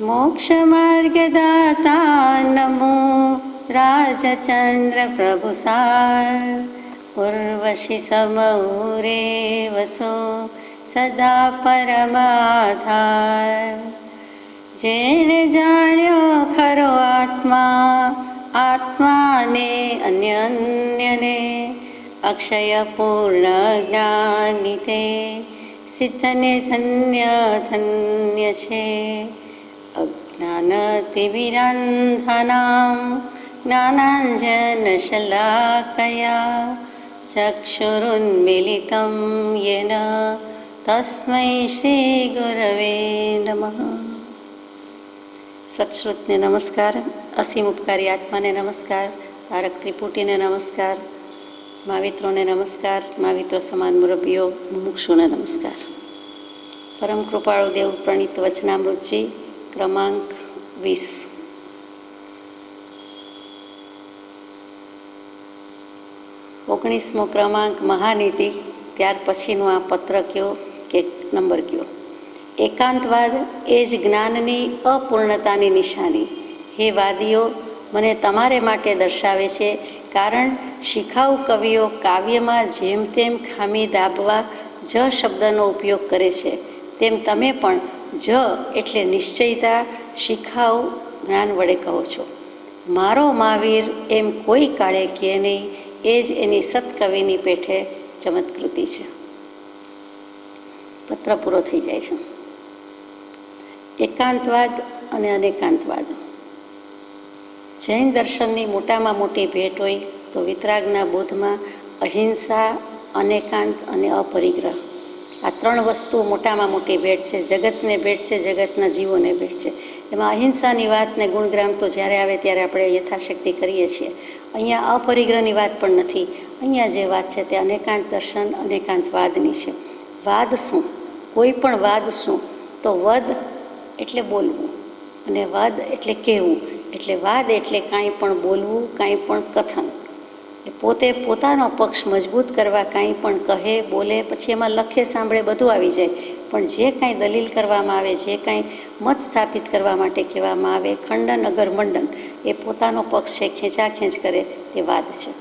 मोक्षमार्गदाता नमो राजचन्द्र प्रभुसार उर्वशी समूरे वसो सदा परमाधार। जेणे जाण्यो खरो आत्मा आत्माने अन्य अन्यने अक्षय पूर्ण ज्ञानिते सिद्धने धन्य धन्य छे। अज्ञानतिमिरान्धानां ज्ञानाञ्जनशलाकया चक्षुरुन्मीलितं येन तस्मै श्रीगुरवे नमः। सत्श्रुतने नमस्कार, असीम उपकारी आत्माने नमस्कार, तारक त्रिपुटीने नमस्कार, महावित्रोने नमस्कार, महाविત્રો સમાન મુરબ્બીઓ મુમુક્ષુને નમસ્કાર। પરમ કૃપાળુ દેવ પ્રણીત વચનામૃતજી ક્રમાંક 20। ઓગણીસમો ક્રમાંક મહાનીતિ, ત્યાર પછીનો આ પત્ર કયો કે નંબર કયો? એકાંતવાદ એ જ જ્ઞાનની અપૂર્ણતાની નિશાની। હે વાદીઓ, મને તમારે માટે દર્શાવે છે, કારણ શિખાઉ કવિઓ કાવ્યમાં જેમ તેમ ખામી દાબવા જ શબ્દનો ઉપયોગ કરે છે, તેમ તમે પણ જ એટલે નિશ્ચયતા શિખાઉ જ્ઞાન વડે કહો છો। મારો મહાવીર એમ કોઈ કાળે કહે નહીં, એ જ એની સત્કવિની પેઠે ચમત્કૃતિ છે। પત્ર પૂરો થઈ જાય છે। એકાંતવાદ અને અનેકાંતવાદ જૈન દર્શનની મોટામાં મોટી ભેટ હોય તો વિતરાગના બોધમાં અહિંસા, અનેકાંત અને અપરિગ્રહ, આ ત્રણ વસ્તુ મોટામાં મોટી ભેટ છે। જગતને ભેટ છે, જગતના જીવોને ભેટ છે। એમાં અહિંસાની વાતને ગુણગ્રામ તો જ્યારે આવે ત્યારે આપણે યથાશક્તિ કરીએ છીએ। અહીંયા અપરિગ્રહની વાત પણ નથી। અહીંયા જે વાત છે તે અનેકાંત દર્શન, અનેકાંતવાદની છે। વાદ શું? કોઈ પણ વાદ શું? તો વદ એટલે બોલવું અને વાદ એટલે કહેવું। એટલે વાદ એટલે કાંઈ પણ બોલવું, કાંઈ પણ કથન, પોતે પોતાનો પક્ષ મજબૂત કરવા કાંઈ પણ કહે, બોલે, પછી એમાં લખે, સાંભળે, બધું આવી જાય, પણ જે કાંઈ દલીલ કરવામાં આવે, જે કાંઈ મત સ્થાપિત કરવા માટે કહેવામાં આવે, ખંડન અગર મંડન, એ પોતાનો પક્ષ છે, ખેંચાખેંચ કરે, તે વાદ છે।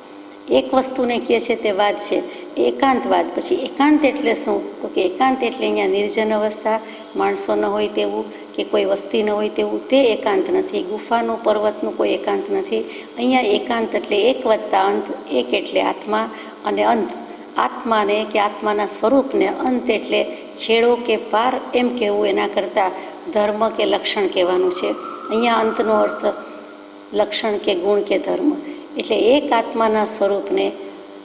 એક વસ્તુને કહે છે તે વાદ છે, એકાંતવાદ। પછી એકાંત એટલે શું? તો કે એકાંત એટલે અહીંયા નિર્જન અવસ્થા, માણસો ન હોય તેવું કે કોઈ વસ્તી ન હોય તેવું, તે એકાંત નથી। ગુફાનું, પર્વતનું કોઈ એકાંત નથી। અહીંયા એકાંત એટલે એક વત્તા અંત, એક એટલે આત્મા અને અંત, આત્માને કે આત્માના સ્વરૂપને, અંત એટલે છેડો કે પાર એમ કહેવું, એના કરતાં ધર્મ કે લક્ષણ કહેવાનું છે। અહીંયા અંતનો અર્થ લક્ષણ કે ગુણ કે ધર્મ, એટલે એક આત્માના સ્વરૂપને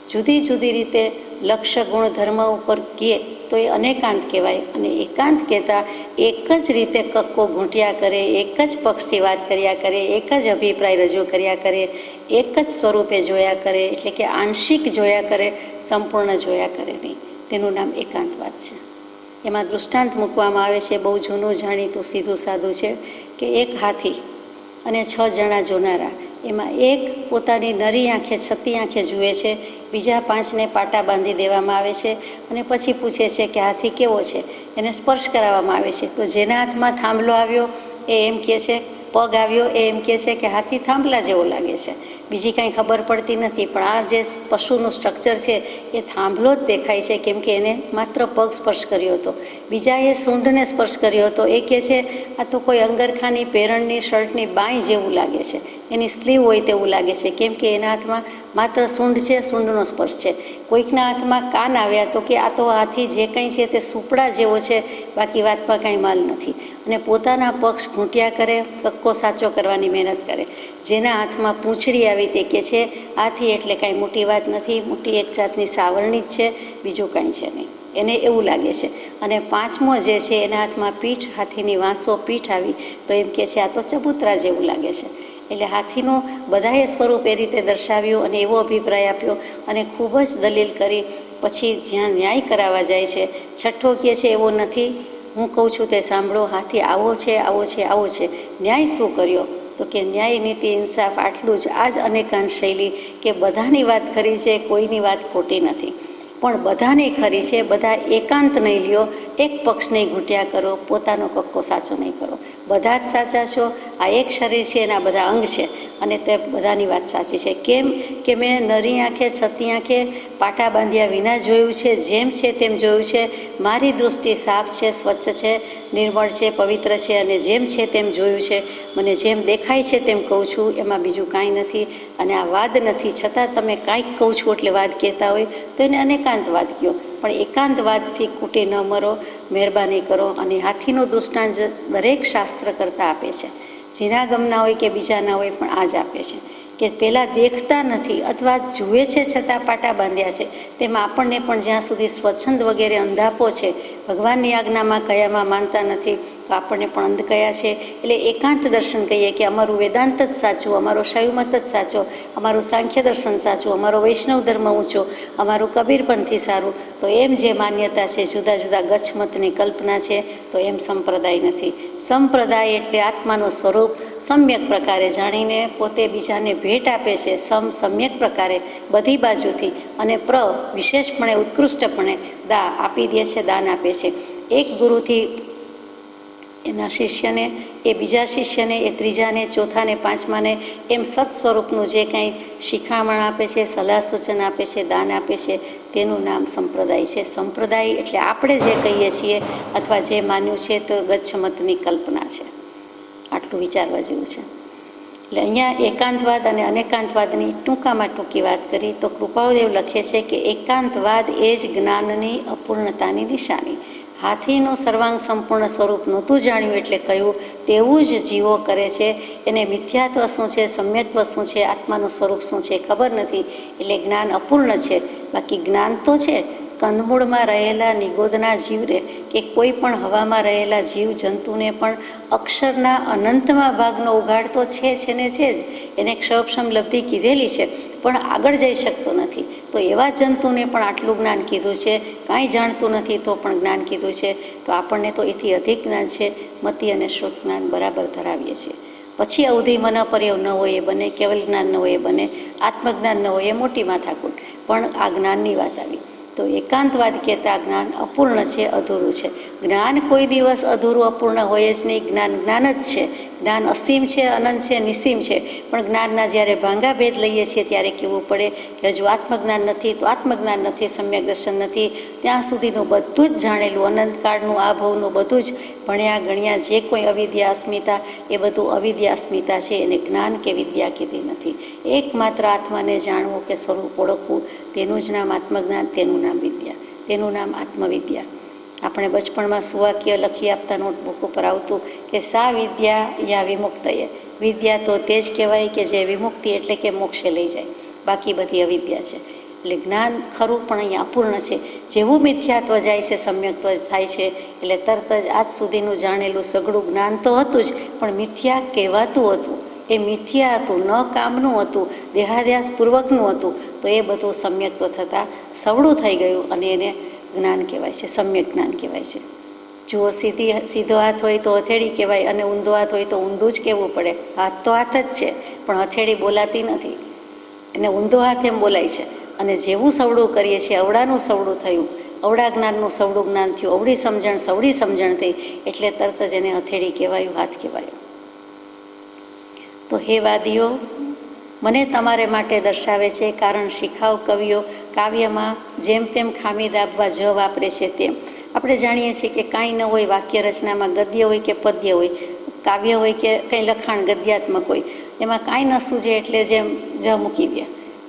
જુદી જુદી રીતે લક્ષ્ય ગુણ ધર્મ ઉપર કહે તો એ અનેકાંત કહેવાય। અને એકાંત કહેતા એક જ રીતે કક્કો ઘૂંટ્યા કરે, એક જ પક્ષથી વાત કર્યા કરે, એક જ અભિપ્રાય રજૂ કર્યા કરે, એક જ સ્વરૂપે જોયા કરે, એટલે કે આંશિક જોયા કરે, સંપૂર્ણ જોયા કરે નહીં, તેનું નામ એકાંતવાદ છે। એમાં દૃષ્ટાંત મૂકવામાં આવે છે, બહુ જૂનું જાણીતું સીધું સાધું છે કે એક હાથી અને 6 જણા જોનારા, એમાં એક પોતાની નરી આંખે, છતી આંખે જુએ છે, બીજા 5ને પાટા બાંધી દેવામાં આવે છે અને પછી પૂછે છે કે હાથી કેવો છે, એને સ્પર્શ કરાવવામાં આવે છે। તો જેના હાથમાં થાંભલો આવ્યો એ એમ કહે છે, પગ આવ્યો એ એમ કહે છે કે હાથી થાંભલા જેવો લાગે છે, બીજી કાંઈ ખબર પડતી નથી। પણ આ જે પશુનું સ્ટ્રક્ચર છે એ થાંભલો જ દેખાય છે, કેમ કે એને માત્ર પગ સ્પર્શ કર્યો હતો। બીજાએ સૂંઢને સ્પર્શ કર્યો હતો, એ કહે છે આ તો કોઈ અંગરખાની, પેરણની, શર્ટની બાંય જેવું લાગે છે, એની સ્લીવ હોય તેવું લાગે છે, કેમ કે એના હાથમાં માત્ર સૂંઢ છે, સૂંઢનો સ્પર્શ છે। કોઈકના હાથમાં કાન આવ્યા તો કે આ તો હાથી જે કંઈ છે તે સુપડા જેવો છે, બાકી વાતમાં કાંઈ માલ નથી। અને પોતાના પક્ષ ઘૂંટ્યા કરે, કક્કો સાચો કરવાની મહેનત કરે। જેના હાથમાં પૂંછડી આવી તે કહે છે હાથી એટલે કાંઈ મોટી વાત નથી, મોટી એક જાતની સાવરણી જ છે, બીજું કાંઈ છે નહીં, એને એવું લાગે છે। અને 5મો જે છે એના હાથમાં પીઠ, હાથીની વાંસો પીઠ આવી તો એમ કહે છે આ તો ચબૂતરા જેવું લાગે છે। એટલે હાથીનું બધાએ સ્વરૂપ એ રીતે દર્શાવ્યું અને એવો અભિપ્રાય આપ્યો અને ખૂબ જ દલીલ કરી। પછી જ્યાં ન્યાય કરાવવા જાય છે, છઠ્ઠો કહે છે એવો નથી, હું કહું છું તે સાંભળો, હાથી આવો છે, આવો છે, આવો છે। ન્યાય શું કર્યો? તો કે ન્યાય, નીતિ, ઇન્સાફ, આટલું જ। આ જ અનેકાંત શૈલી કે બધાની વાત ખરી છે, કોઈની વાત ખોટી નથી। પણ બધાની ખરી છે. બધા એકાંત નહીં લ્યો, એક પક્ષ નહીં ઘૂંટ્યા કરો, પોતાનો કક્કો સાચો નહીં કરો. બધા જ સાચા છો. આ એક શરીર છે, એના બધા અંગ છે, અને તે બધાની વાત સાચી છે. કેમ કે મેં નરી આંખે છતી આંખે પાટા બાંધ્યા વિના જોયું છે. જેમ છે તેમ જોયું છે. મારી દૃષ્ટિ સાફ છે, સ્વચ્છ છે, નિર્મળ છે, પવિત્ર છે, અને જેમ છે તેમ જોયું છે. મને જેમ દેખાય છે તેમ કહું છું, એમાં બીજું કાંઈ નથી. અને આ વાદ નથી, છતાં તમે કાંઈક કહું છું એટલે વાદ કહેતા હોય તો એને અનેકાંતવાદ કહો. પણ એકાંતવાદથી કૂટી ન મરો, મહેરબાની કરો. અને હાથીનું દૃષ્ટાંત દરેક શાસ્ત્ર કરતાં આપે છે. જીના ગમના હોય કે બીજાના હોય, પણ આ જ આપે છે કે પહેલાં દેખતા નથી અથવા જુએ છે છતાં પાટા બાંધ્યા છે. તેમાં આપણને પણ જ્યાં સુધી સ્વચ્છંદ વગેરે અંધાપો છે, ભગવાનની આજ્ઞામાં કયામાં માનતા નથી, તો આપણને પણ અંધ કયા છે. એટલે એકાંત દર્શન કહીએ કે અમારું વેદાંત જ સાચું, અમારો શૈવમત જ સાચો, અમારું સાંખ્ય દર્શન સાચું, અમારો વૈષ્ણવ ધર્મ ઊંચો, અમારું કબીરપંથી સારું. તો એમ જે માન્યતા છે, જુદા જુદા ગચ્છમતની કલ્પના છે, તો એમ સંપ્રદાય નથી. સંપ્રદાય એટલે આત્માનું સ્વરૂપ સમ્યક પ્રકારે જાણીને પોતે બીજાને ભેટ આપે છે. સમ્યક પ્રકારે બધી બાજુથી, અને વિશેષપણે ઉત્કૃષ્ટપણે આપી દે છે, દાન આપે છે. એક ગુરુથી એના શિષ્યને, એ બીજા શિષ્યને, એ ત્રીજાને, ચોથાને, પાંચમાને, એમ સત સ્વરૂપનું જે કંઈ શિખામણ આપે છે, સલાહ સૂચન આપે છે, દાન આપે છે, તેનું નામ સંપ્રદાય છે. સંપ્રદાય એટલે આપણે જે કહીએ છીએ અથવા જે માન્યું છે તો ગચ્છમતની કલ્પના છે. આટલું વિચારવા જેવું છે. એટલે અહીંયા એકાંતવાદ અને અનેકાંતવાદની ટૂંકામાં ટૂંકી વાત કરી તો કૃપાળુદેવ લખે છે કે એકાંતવાદ એ જ જ્ઞાનની અપૂર્ણતાની નિશાની. હાથીનું સર્વાંગ સંપૂર્ણ સ્વરૂપ નહોતું જાણ્યું એટલે કહ્યું તેવું જ જીવો કરે છે. એને મિથ્યાત્વ શું છે, સમ્યક્ત્વ શું છે, આત્માનું સ્વરૂપ શું છે ખબર નથી, એટલે જ્ઞાન અપૂર્ણ છે. બાકી જ્ઞાન તો છે. કંદમૂળમાં રહેલા નિગોદના જીવને કે કોઈ પણ હવામાં રહેલા જીવ જંતુને પણ અક્ષરના અનંતમાં ભાગનો ઉઘાડ તો છે ને છે જ. એને ક્ષયક્ષમ લબ્ધિ કીધેલી છે, પણ આગળ જઈ શકતો નથી. તો એવા જંતુને પણ આટલું જ્ઞાન કીધું છે. કાંઈ જાણતું નથી તો પણ જ્ઞાન કીધું છે. તો આપણને તો એથી અધિક જ્ઞાન છે. મતિ અને શ્રુત જ્ઞાન બરાબર ધરાવીએ છીએ. પછી અવધિ મનપર્યવ ન હોય એ બને, કેવલ જ્ઞાન ન હોય એ બને, આત્મજ્ઞાન ન હોય એ મોટી માથાકૂટ. પણ આ જ્ઞાનની વાત આવી તો એકાંતવાદ કહેતા જ્ઞાન અપૂર્ણ છે, અધૂરું છે. જ્ઞાન કોઈ દિવસ અધૂરું અપૂર્ણ હોય જ નહીં. જ્ઞાન જ્ઞાન જ છે. જ્ઞાન અસીમ છે, અનંત છે, નિસીમ છે. પણ જ્ઞાનના જ્યારે ભાંગા ભેદ લઈએ છીએ ત્યારે કહેવું પડે કે હજુ આત્મજ્ઞાન નથી તો આત્મજ્ઞાન નથી, સમ્યક દર્શન નથી. ત્યાં સુધીનું બધું જ જાણેલું, અનંતકાળનું આ ભવનું બધું જ ભણ્યા ગણ્યા જે કોઈ અવિદ્યા અસ્મિતા, એ બધું અવિદ્યા અસ્મિતા છે. એને જ્ઞાન કે વિદ્યા કીધી નથી. એકમાત્ર આત્માને જાણવું કે સ્વરૂપ ઓળખવું, તેનું જ નામ આત્મજ્ઞાન, તેનું નામ વિદ્યા, તેનું નામ આત્મવિદ્યા. આપણે બચપણમાં સુવાક્ય લખી આપતા નોટબુક ઉપર આવતું કે સા વિદ્યા યા વિમુક્તયે. વિદ્યા તો તે જ કહેવાય કે જે વિમુક્તિ એટલે કે મોક્ષે લઈ જાય. બાકી બધી અવિદ્યા છે. એટલે જ્ઞાન ખરું પણ અહીંયા અપૂર્ણ છે. જેવું મિથ્યાત્વ જાય છે, સમ્યક્ત્વ જ થાય છે. એટલે તરત જ આજ સુધીનું જાણેલું સઘળું જ્ઞાન તો હતું જ, પણ મિથ્યા કહેવાતું હતું. એ મિથ્યા હતું, ન કામનું હતું, દેહાદ્યાસપૂર્વકનું હતું. તો એ બધું સમ્યક્ત્વ થતાં સવળું થઈ ગયું અને એને જ્ઞાન કહેવાય છે, સમ્યક જ્ઞાન કહેવાય છે. જુઓ, સીધો હાથ હોય તો હથેળી કહેવાય, અને ઊંધો હાથ હોય તો ઊંધું જ કહેવું પડે. હાથ તો હાથ જ છે, પણ હથેળી બોલાતી નથી. એને ઊંધો હાથ એમ બોલાય છે. અને જેવું સવળું કરીએ છીએ, અવળાનું સવળું થયું, અવળા જ્ઞાનનું સવળું જ્ઞાન થયું, અવળી સમજણ સવળી સમજણ થઈ, એટલે તરત જ એને હથેળી કહેવાયું, હાથ કહેવાયું. તો હે વાદીઓ, મને તમારે માટે દર્શાવે છે, કારણ શિખાઉ કવિઓ કાવ્યમાં જેમ તેમ ખામી દાબવા જ વાપરે છે. તેમ આપણે જાણીએ છીએ કે કાંઈ ન હોય વાક્ય રચનામાં, ગદ્ય હોય કે પદ્ય હોય, કાવ્ય હોય કે કંઈ લખાણ ગદ્યાત્મક હોય, એમાં કાંઈ ન સૂજે એટલે જેમ જ મૂકી દે.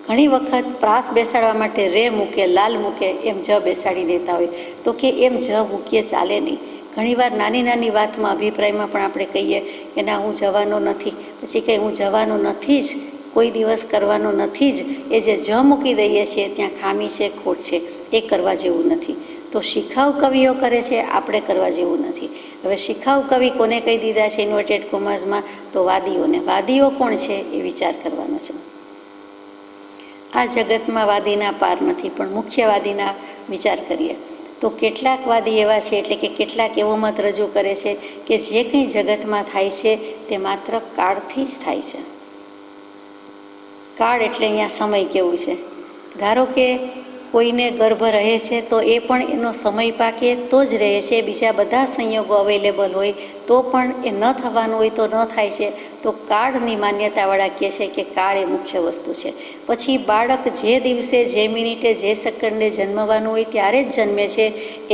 ઘણી વખત પ્રાસ બેસાડવા માટે રે મૂકે, લાલ મૂકે, એમ જ બેસાડી દેતા હોય. તો કે એમ જ મૂકીએ ચાલે નહીં. ઘણીવાર નાની નાની વાતમાં, અભિપ્રાયમાં પણ આપણે કહીએ કે ના હું જવાનો નથી, પછી કંઈ હું જવાનો નથી જ, કોઈ દિવસ કરવાનો નથી જ. એ જે જ મૂકી દઈએ છીએ ત્યાં ખામી છે, ખોટ છે. એ કરવા જેવું નથી. તો શિખાઉ કવિઓ કરે છે, આપણે કરવા જેવું નથી. હવે શિખાઉ કવિ કોને કહી દીધા છે ઇન્વર્ટેડ કોમાઝમાં? તો વાદીઓને. વાદીઓ કોણ છે એ વિચાર કરવાનો છે. આ જગતમાં વાદીના પાર નથી, પણ મુખ્ય વાદીના વિચાર કરીએ તો કેટલાક વાદી એવા છે, એટલે કે કેટલાક એવો મત રજૂ કરે છે કે જે કંઈ જગતમાં થાય છે તે માત્ર કાળથી જ થાય છે. કાળ એટલે અહીંયા સમય કેવું છે. ધારો કે કોઈને ગર્ભ રહે છે તો એ પણ એનો સમય પાકે તો જ રહે છે, બીજા બધા સંયોગો અવેલેબલ હોય તો પણ એ ન થવાનું હોય તો ન થાય છે. તો કાળની માન્યતાવાળા કહે છે કે કાળ એ મુખ્ય વસ્તુ છે. પછી બાળક જે દિવસે, જે મિનિટે, જે સેકન્ડે જન્મવાનું હોય ત્યારે જ જન્મે છે.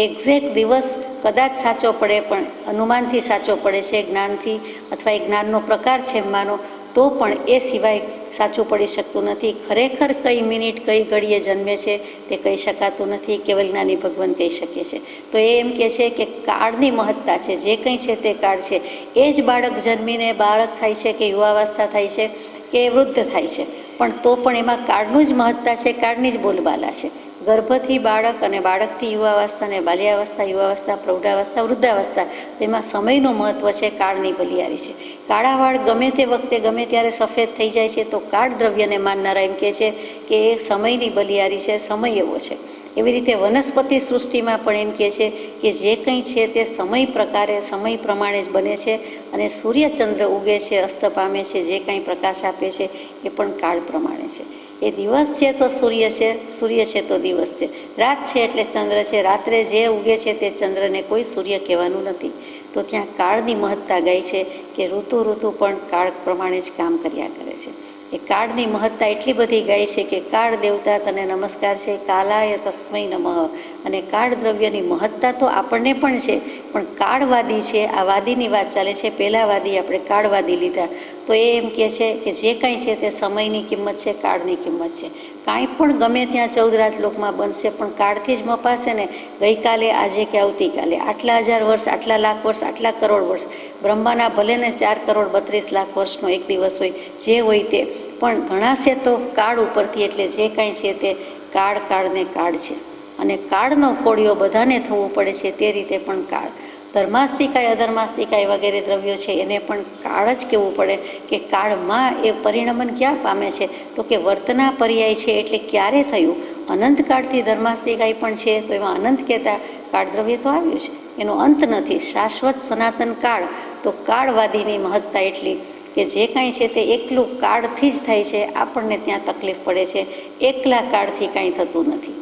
એક્ઝેક્ટ દિવસ કદાચ સાચો પડે પણ અનુમાનથી સાચો પડે છે, જ્ઞાનથી, અથવા એ જ્ઞાનનો પ્રકાર છે માનો તો પણ એ સિવાય સાચું પડી શકતું નથી. ખરેખર કઈ મિનિટ, કઈ ઘડીએ જન્મે છે તે કહી શકાતું નથી, કેવલ જ્ઞાની ભગવાન કહી શકે છે. તો એ એમ કહે છે કે કાળની મહત્તા છે, જે કંઈ છે તે કાળ છે. એ જ બાળક જન્મીને બાળક થાય છે કે યુવાવસ્થા થાય છે કે વૃદ્ધ થાય છે, પણ તો પણ એમાં કાળનું જ મહત્તા છે, કાળની જ બોલબાલા છે. ગર્ભથી બાળક અને બાળકથી યુવાવસ્થા અને બાલ્યાવસ્થા, યુવાવસ્થા, પ્રૌઢાવસ્થા, વૃદ્ધાવસ્થા, એમાં સમયનું મહત્ત્વ છે, કાળની બલિયારી છે. કાળા વાળ ગમે તે વખતે ગમે ત્યારે સફેદ થઈ જાય છે તો કાળ દ્રવ્યને માનનારા એમ કહે છે કે એ સમયની બલિયારી છે, સમય એવો છે. એવી રીતે વનસ્પતિ સૃષ્ટિમાં પણ એમ કહે છે કે જે કંઈ છે તે સમય પ્રકારે, સમય પ્રમાણે જ બને છે. અને સૂર્યચંદ્ર ઉગે છે, અસ્ત પામે છે, જે કાંઈ પ્રકાશ આપે છે એ પણ કાળ પ્રમાણે છે. એ દિવસ છે તો સૂર્ય છે, સૂર્ય છે તો દિવસ છે, રાત છે એટલે ચંદ્ર છે. રાત્રે જે ઉગે છે તે ચંદ્રને કોઈ સૂર્ય કહેવાનું નથી. તો ત્યાં કાળની મહત્તા ગાય છે કે ઋતુ પણ કાળ પ્રમાણે જ કામ કર્યા કરે છે. એ કાળની મહત્તા એટલી બધી ગાય છે કે કાળ દેવતા તને નમસ્કાર છે, કાલાય તસ્મૈ નમઃ. અને કાળ દ્રવ્યની મહત્તા તો આપણને પણ છે, પણ કાળવાદી છે, આ વાદીની વાત ચાલે છે. પહેલા વાદી આપણે કાળવાદી લીધા તો એ એમ કહે છે કે જે કાંઈ છે તે સમયની કિંમત છે, કાળની કિંમત છે. કાંઈ પણ ગમે ત્યાં 14 રાજલોકમાં બનશે પણ કાળથી જ મપાશે ને. ગઈકાલે, આજે કે આવતીકાલે, આટલા હજાર વર્ષ, આટલા લાખ વર્ષ, આટલા કરોડ વર્ષ, બ્રહ્માના ભલે ને 4,32,00,000 વર્ષનો એક દિવસ હોય, જે હોય તે પણ ગણાશે તો કાળ ઉપરથી. એટલે જે કાંઈ છે તે કાળને કાળ છે. અને કાળનો કોળિયો બધાને થવું પડે છે, તે રીતે પણ કાળ. ધર્માસ્તિકાય, અધર્માસ્તિકાય વગેરે દ્રવ્યો છે એને પણ કાળ જ કહેવું પડે કે કાળમાં એ પરિણમન ક્યાં પામે છે તો કે વર્તના પર્યાય છે. એટલે ક્યારે થયું? અનંતકાળથી ધર્માસ્તિકાય પણ છે તો એમાં અનંત કહેતા કાળ દ્રવ્ય તો આવ્યું છે, એનો અંત નથી, શાશ્વત સનાતન કાળ. તો કાળવાદીની મહત્તા એટલી કે જે કાંઈ છે તે એકલું કાળથી જ થાય છે. આપણને ત્યાં તકલીફ પડે છે, એકલા કાળથી કાંઈ થતું નથી.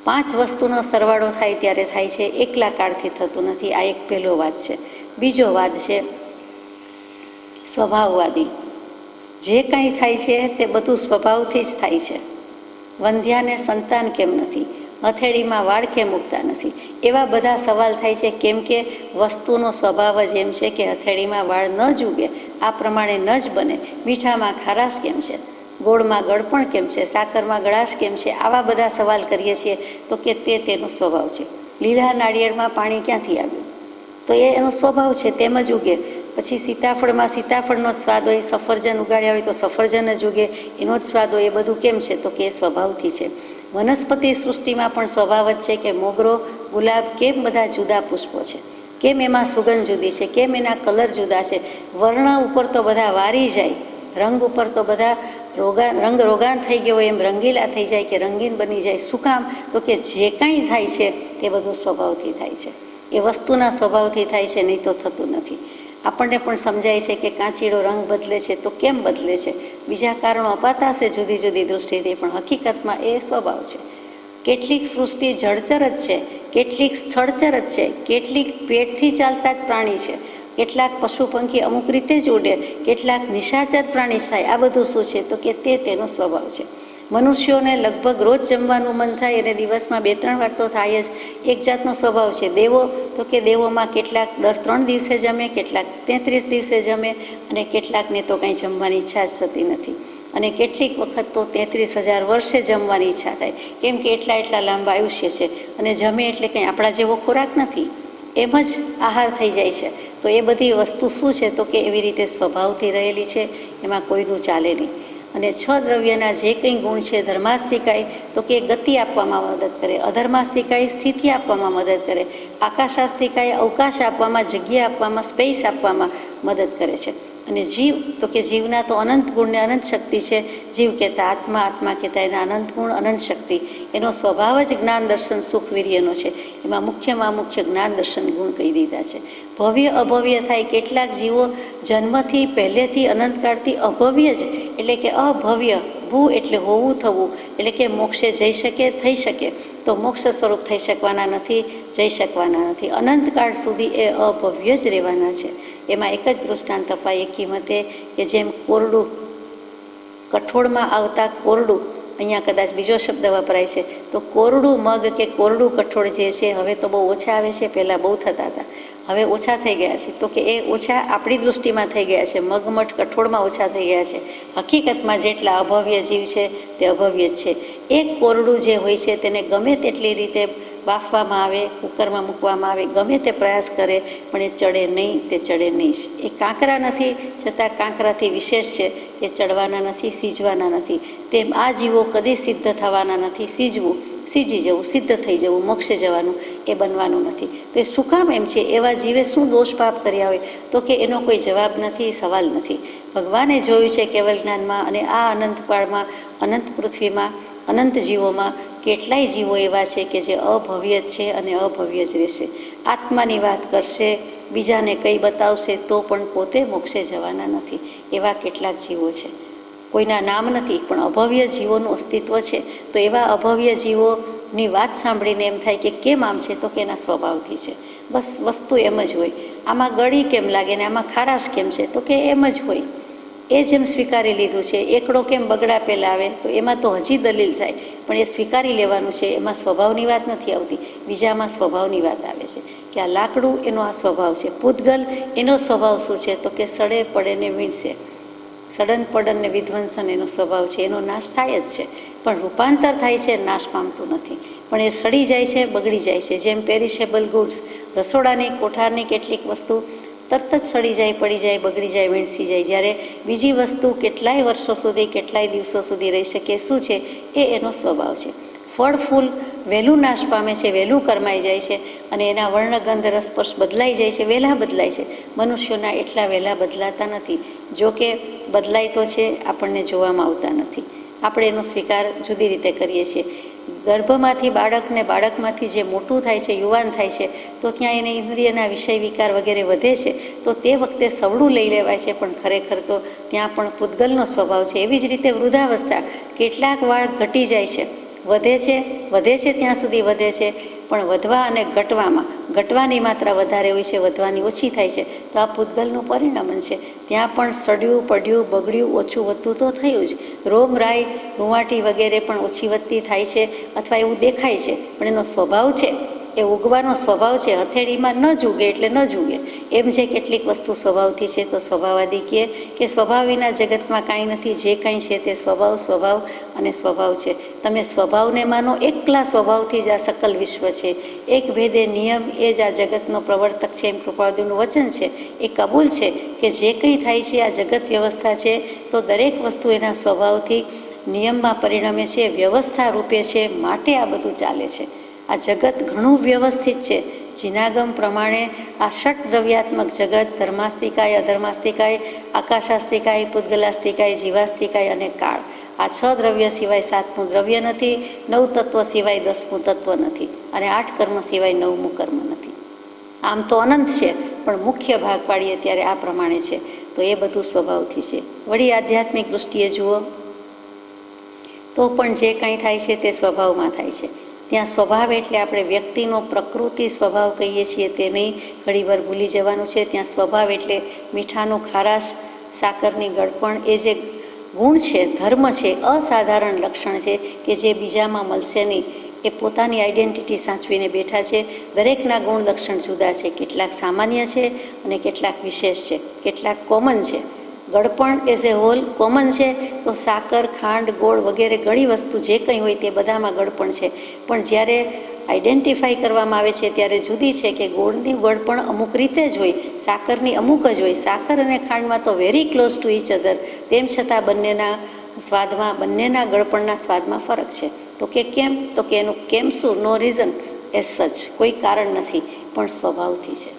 5 વસ્તુનો સરવાળો થાય ત્યારે થાય છે, એકલા કાળથી થતું નથી. આ એક પહેલો વાદ છે. બીજો વાદ છે સ્વભાવવાદી. જે કાંઈ થાય છે તે બધું સ્વભાવથી જ થાય છે. વંધ્યાને સંતાન કેમ નથી? હથેળીમાં વાળ કેમ ઉગતા નથી? એવા બધા સવાલ થાય છે. કેમ કે વસ્તુનો સ્વભાવ જ એમ છે કે હથેળીમાં વાળ ન જ ઉગે, આ પ્રમાણે ન જ બને. મીઠામાં ખારાશ કેમ છે? ગોળમાં ગળપણ કેમ છે? સાકરમાં ગળાશ કેમ છે? આવા બધા સવાલ કરીએ છીએ તો કે તેનો સ્વભાવ છે. લીલા નાળિયેરમાં પાણી ક્યાંથી આવ્યું? તો એ એનો સ્વભાવ છે, તેમ જ ઉગે. પછી સીતાફળમાં સીતાફળનો જ સ્વાદ હોય, સફરજન ઉગાડ્યા હોય તો સફરજન જ ઉગે, એનો જ સ્વાદ હોય. એ બધું કેમ છે તો કે એ સ્વભાવથી છે. વનસ્પતિ સૃષ્ટિમાં પણ સ્વભાવ જ છે કે મોગરો, ગુલાબ કેમ બધા જુદા પુષ્પો છે, કેમ એમાં સુગંધ જુદી છે, કેમ એના કલર જુદા છે. વર્ણ ઉપર તો બધા વારી જાય, રંગ ઉપર તો બધા રંગ રોગાન થઈ ગયો હોય એમ રંગીલા થઈ જાય કે રંગીન બની જાય. શું કામ? તો કે જે કાંઈ થાય છે તે બધું સ્વભાવથી થાય છે, એ વસ્તુના સ્વભાવથી થાય છે, નહીં તો થતું નથી. આપણને પણ સમજાય છે કે કાંચીડો રંગ બદલે છે તો કેમ બદલે છે? બીજા કારણો અપાતા હશે જુદી જુદી દૃષ્ટિથી, પણ હકીકતમાં એ સ્વભાવ છે. કેટલીક સૃષ્ટિ જળચર જ છે, કેટલીક સ્થળચર જ છે, કેટલીક પેટથી ચાલતા જ પ્રાણી છે, કેટલાક પશુ પંખી અમુક રીતે જ ઉડે, કેટલાક નિશાચર પ્રાણી થાય. આ બધું શું છે તો કે તેનો સ્વભાવ છે. મનુષ્યોને લગભગ રોજ જમવાનું મન થાય અને દિવસમાં 2-3 વાર તો થાય જ, એક જાતનો સ્વભાવ છે. દેવો તો કે દેવોમાં કેટલાક દર 3 દિવસે જમે, કેટલાક 33 દિવસે જમે, અને કેટલાકને તો કાંઈ જમવાની ઈચ્છા જ થતી નથી. અને કેટલીક વખત તો 33,000 વર્ષે જમવાની ઈચ્છા થાય, કેમ કે એટલા લાંબા આયુષ્ય છે. અને જમે એટલે કંઈ આપણા જેવો ખોરાક નથી, એમ જ આહાર થઈ જાય છે. તો એ બધી વસ્તુ શું છે તો કે એવી રીતે સ્વભાવથી રહેલી છે, એમાં કોઈનું ચાલે નહીં. અને 6 દ્રવ્યના જે કંઈ ગુણ છે, ધર્માસ્તિકાય તો કે ગતિ આપવામાં મદદ કરે, અધર્માસ્તિકાય સ્થિતિ આપવામાં મદદ કરે, આકાશાસ્તિકાય અવકાશ આપવામાં, જગ્યા આપવામાં, સ્પેસ આપવામાં મદદ કરે છે. અને જીવ તો કે જીવના તો અનંત ગુણને અનંત શક્તિ છે. જીવ કહેતા આત્મા, આત્મા કહેતા એના અનંત ગુણ, અનંત શક્તિ. એનો સ્વભાવ જ જ્ઞાન દર્શન સુખ વીર્યનો છે. એમાં મુખ્યમાં મુખ્ય જ્ઞાન દર્શન ગુણ કહી દીધા છે. ભવ્ય અભવ્ય થાય. કેટલાક જીવો જન્મથી પહેલેથી અનંતકાળથી અભવ્ય જ, એટલે કે અભવ્ય, ભૂ એટલે હોવું થવું, એટલે કે મોક્ષે જઈ શકે, થઈ શકે, તો મોક્ષ સ્વરૂપ થઈ શકવાના નથી, જઈ શકવાના નથી. અનંતકાળ સુધી એ અભવ્ય જ રહેવાના છે. એમાં એક જ દૃષ્ટાંત અપાય એ કિંમતે કે જેમ કોરડું, કઠોળમાં આવતા કોરડું, અહીંયા કદાચ બીજો શબ્દ વપરાય છે, તો કોરડું મગ કે કોરડું કઠોળ જે છે હવે તો બહુ ઓછા આવે છે, પહેલાં બહુ થતા હતા, હવે ઓછા થઈ ગયા છે. તો કે એ ઓછા આપણી દૃષ્ટિમાં થઈ ગયા છે, મગમઠ કઠોળમાં ઓછા થઈ ગયા છે. હકીકતમાં જેટલા અભવ્ય જીવ છે તે અભવ્ય જ છે. એક કોરડું જે હોય છે તેને ગમે તેટલી રીતે બાફવામાં આવે, કુકરમાં મૂકવામાં આવે, ગમે તે પ્રયાસ કરે પણ એ ચડે નહીં, તે ચડે નહીં. એ કાંકરા નથી, છતાં કાંકરાથી વિશેષ છે, એ ચડવાના નથી, સીજવાના નથી. તેમ આ જીવો કદી સિદ્ધ થવાના નથી. સીજવું, સીજી જવું, સિદ્ધ થઈ જવું, મોક્ષે જવાનું, એ બનવાનું નથી. તે શું કામ એમ છે? એવા જીવે શું દોષ પાપ કર્યા હોય? તો કે એનો કોઈ જવાબ નથી, સવાલ નથી. ભગવાને જોયું છે કેવલ જ્ઞાનમાં, અને આ અનંતકાળમાં, અનંત પૃથ્વીમાં, અનંત જીવોમાં કેટલાય જીવો એવા છે કે જે અભવ્ય જ છે અને અભવ્ય જ રહેશે. આત્માની વાત કરશે, બીજાને કંઈ બતાવશે તો પણ પોતે મોક્ષે જવાના નથી. એવા કેટલાક જીવો છે. કોઈના નામ નથી, પણ અભવ્ય જીવોનું અસ્તિત્વ છે. તો એવા અભવ્ય જીવોની વાત સાંભળીને એમ થાય કે કેમ આમ છે? તો કે એના સ્વભાવથી છે. બસ વસ્તુ એમ જ હોય. આમાં ગળી કેમ લાગે ને આમાં ખારાશ કેમ છે? તો કે એમ જ હોય. એ જેમ સ્વીકારી લીધું છે. એકડો કેમ બગડા પહેલાં આવે? તો એમાં તો હજી દલીલ જાય, પણ એ સ્વીકારી લેવાનું છે. એમાં સ્વભાવની વાત નથી આવતી, બીજામાં સ્વભાવની વાત આવે છે કે આ લાકડું એનો આ સ્વભાવ છે. પૂતગલ એનો સ્વભાવ શું છે? તો કે સડે પડે ને વીણશે. સડન પડન ને વિધ્વંસન એનો સ્વભાવ છે. એનો નાશ થાય જ છે, પણ રૂપાંતર થાય છે, નાશ પામતું નથી. પણ એ સડી જાય છે, બગડી જાય છે. જેમ પેરિશેબલ ગુડ્સ, રસોડાની કોઠારની કેટલીક વસ્તુ તરત જ સડી જાય, પડી જાય, બગડી જાય, વીણસી જાય. જ્યારે બીજી વસ્તુ કેટલાય વર્ષો સુધી, કેટલાય દિવસો સુધી રહી શકે. શું છે? એ એનો સ્વભાવ છે. ફળ ફૂલ વહેલું નાશ પામે છે, વહેલું કરમાઈ જાય છે, અને એના વર્ણગંધ રસસ્પર્શ બદલાઈ જાય છે, વહેલા બદલાય છે. મનુષ્યોના એટલા વહેલા બદલાતા નથી. જો કે બદલાય તો છે, આપણને જોવામાં આવતા નથી. આપણે એનો સ્વીકાર જુદી રીતે કરીએ છીએ. ગર્ભમાંથી બાળકને, બાળકમાંથી જે મોટું થાય છે, યુવાન થાય છે, તો ત્યાં એને ઇન્દ્રિયના વિષય વિકાર વગેરે વધે છે. તો તે વખતે સવડું લઈ લેવાય છે, પણ ખરેખર તો ત્યાં પણ પૂતગલનો સ્વભાવ છે. એવી જ રીતે વૃદ્ધાવસ્થા, કેટલાક વાળ ઘટી જાય છે, વધે છે ત્યાં સુધી વધે છે, પણ વધવા અને ઘટવાની માત્રા વધારે હોય છે, વધવાની ઓછી થાય છે. તો આ પૂતગલનું પરિણામન છે. ત્યાં પણ સડ્યું, પડ્યું, બગડ્યું, ઓછું વધતું તો થયું જ. રોમ રાય, રૂંવાટી વગેરે પણ ઓછી વધતી થાય છે, અથવા એવું દેખાય છે, પણ એનો સ્વભાવ છે, એ ઉગવાનો સ્વભાવ છે. હથેળીમાં ન જુગે એટલે ન જુગે. એમ જે કેટલીક વસ્તુ સ્વભાવથી છે, તો સ્વભાવાદી કહે કે સ્વભાવ વિના જગતમાં કાંઈ નથી. જે કાંઈ છે તે સ્વભાવ અને સ્વભાવ છે. તમે સ્વભાવને માનો, એકલા સ્વભાવથી જ આ સકલ વિશ્વ છે. એક ભેદે નિયમ, એ જ આ જગતનો પ્રવર્તક છે. એમ કૃપાળુનું વચન છે. એ કબૂલ છે કે જે કંઈ થાય છે આ જગત વ્યવસ્થા છે, તો દરેક વસ્તુ એના સ્વભાવથી નિયમમાં પરિણમે છે, વ્યવસ્થા રૂપે છે, માટે આ બધું ચાલે છે. આ જગત ઘણું વ્યવસ્થિત છે. જીનાગમ પ્રમાણે આ ષટ દ્રવ્યાત્મક જગત, ધર્માસ્તિકાય, અધર્માસ્તિકાય, આકાશાસ્તિકાય, પૂતગલાસ્તિકાય, જીવાસ્તિકાય અને કાળ, આ 6 દ્રવ્ય સિવાય 7મું દ્રવ્ય નથી. 9 તત્વ સિવાય 10મું તત્વ નથી, અને 8 કર્મ સિવાય 9મું કર્મ નથી. આમ તો અનંત છે, પણ મુખ્ય ભાગ પાડીએ ત્યારે આ પ્રમાણે છે. તો એ બધું સ્વભાવથી છે. વળી આધ્યાત્મિક દૃષ્ટિએ જુઓ તો પણ જે કાંઈ થાય છે તે સ્વભાવમાં થાય છે. ત્યાં સ્વભાવ એટલે આપણે વ્યક્તિનો પ્રકૃતિ સ્વભાવ કહીએ છીએ તે નહીં, ઘણીવાર ભૂલી જવાનું છે. ત્યાં સ્વભાવ એટલે મીઠાનું ખારાશ, સાકરની ગળપણ, એ જે ગુણ છે, ધર્મ છે, અસાધારણ લક્ષણ છે કે જે બીજામાં મળશે નહીં. એ પોતાની આઈડેન્ટિટી સાચવીને બેઠા છે. દરેકના ગુણ લક્ષણ જુદા છે. કેટલાક સામાન્ય છે અને કેટલાક વિશેષ છે, કેટલાક કોમન છે. ગળપણ એઝ એ હોલ કોમન છે. તો સાકર, ખાંડ, ગોળ વગેરે ઘણી વસ્તુ જે કંઈ હોય તે બધામાં ગળપણ છે. પણ જ્યારે આઈડેન્ટિફાઈ કરવામાં આવે છે ત્યારે જુદી છે કે ગોળની ગળપણ અમુક રીતે જ હોય, સાકરની અમુક જ હોય. સાકર અને ખાંડમાં તો very close to each other, તેમ છતાં બંનેના સ્વાદમાં, બંનેના ગળપણના સ્વાદમાં ફરક છે. તો કે કેમ? તો કે એનું કેમ શું? નો રીઝન એઝ સચ, કોઈ કારણ નથી, પણ સ્વભાવથી છે.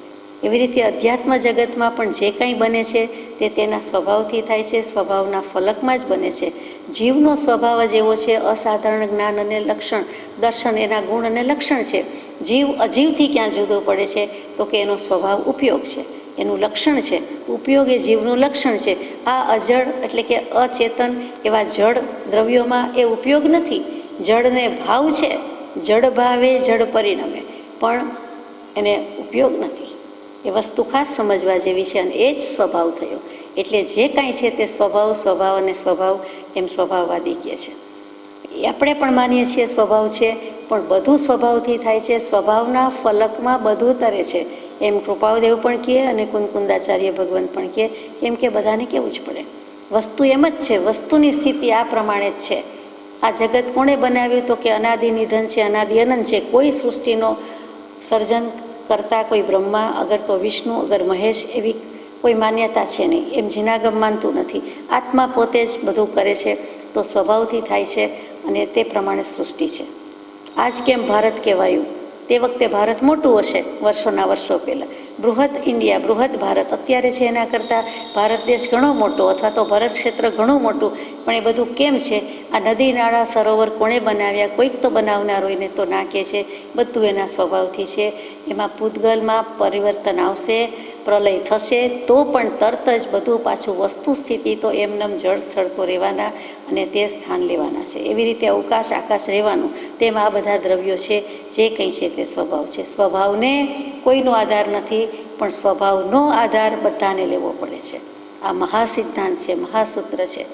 એવી રીતે અધ્યાત્મ જગતમાં પણ જે કંઈ બને છે તે તેના સ્વભાવથી થાય છે, સ્વભાવના ફલકમાં જ બને છે. જીવનો સ્વભાવ જ એવો છે, અસાધારણ જ્ઞાન અને લક્ષણ, દર્શન એના ગુણ અને લક્ષણ છે. જીવ અજીવથી ક્યાં જુદો પડે છે? તો કે એનો સ્વભાવ ઉપયોગ છે, એનું લક્ષણ છે. ઉપયોગ એ જીવનું લક્ષણ છે. આ અજળ એટલે કે અચેતન એવા જળ દ્રવ્યોમાં એ ઉપયોગ નથી. જળને ભાવ છે, જળ ભાવે જળ પરિણમે, પણ એને ઉપયોગ નથી. એ વસ્તુ ખાસ સમજવા જેવી છે અને એ જ સ્વભાવ થયો. એટલે જે કાંઈ છે તે સ્વભાવ અને સ્વભાવ એમ સ્વભાવવાદી કહે છે. એ આપણે પણ માનીએ છીએ સ્વભાવ છે, પણ બધું સ્વભાવથી થાય છે. સ્વભાવના ફલકમાં બધું તરે છે એમ કૃપાળદેવ પણ કહે અને કુંદકુંદાચાર્ય ભગવાન પણ કહે, કેમ કે બધાને કહેવું જ પડે. વસ્તુ એમ જ છે, વસ્તુની સ્થિતિ આ પ્રમાણે જ છે. આ જગત કોણે બનાવ્યું? તો કે અનાદિ નિધન છે, અનાદિ અનંત છે. કોઈ સૃષ્ટિનો સર્જન કરતા કોઈ બ્રહ્મા, અગર તો વિષ્ણુ, અગર મહેશ, એવી કોઈ માન્યતા છે નહીં. એમ જીનાગમ માનતું નથી. આત્મા પોતે જ બધું કરે છે, તો સ્વભાવથી થાય છે અને તે પ્રમાણે સૃષ્ટિ છે. આજ કેમ ભારત કહેવાયું? તે વખતે ભારત મોટું હશે, વર્ષોના વર્ષો પહેલાં. બૃહદ ઇન્ડિયા, બૃહદ ભારત અત્યારે છે એના કરતાં ભારત દેશ ઘણો મોટો, અથવા તો ભારત ક્ષેત્ર ઘણું મોટું. પણ એ બધું કેમ છે? આ નદી નાળા સરોવર કોણે બનાવ્યા? કોઈક તો બનાવનાર હોય ને તો ના કહે છે. બધું એના સ્વભાવથી છે. એમાં પૂતગલમાં પરિવર્તન આવશે, પ્રલય થશે, તો પણ તરત જ બધું પાછું વસ્તુ સ્થિતિ તો એમનેમ જળ સ્થળ તો રહેવાના અને તે સ્થાન લેવાના છે. એવી રીતે અવકાશ આકાશ રહેવાનું. તેમ આ બધા દ્રવ્યો છે, જે કંઈ છે તે સ્વભાવ છે. સ્વભાવને કોઈનો આધાર નથી, પણ સ્વભાવનો આધાર બધાને લેવો પડે છે. આ મહાસિદ્ધાંત છે, મહાસૂત્ર છે.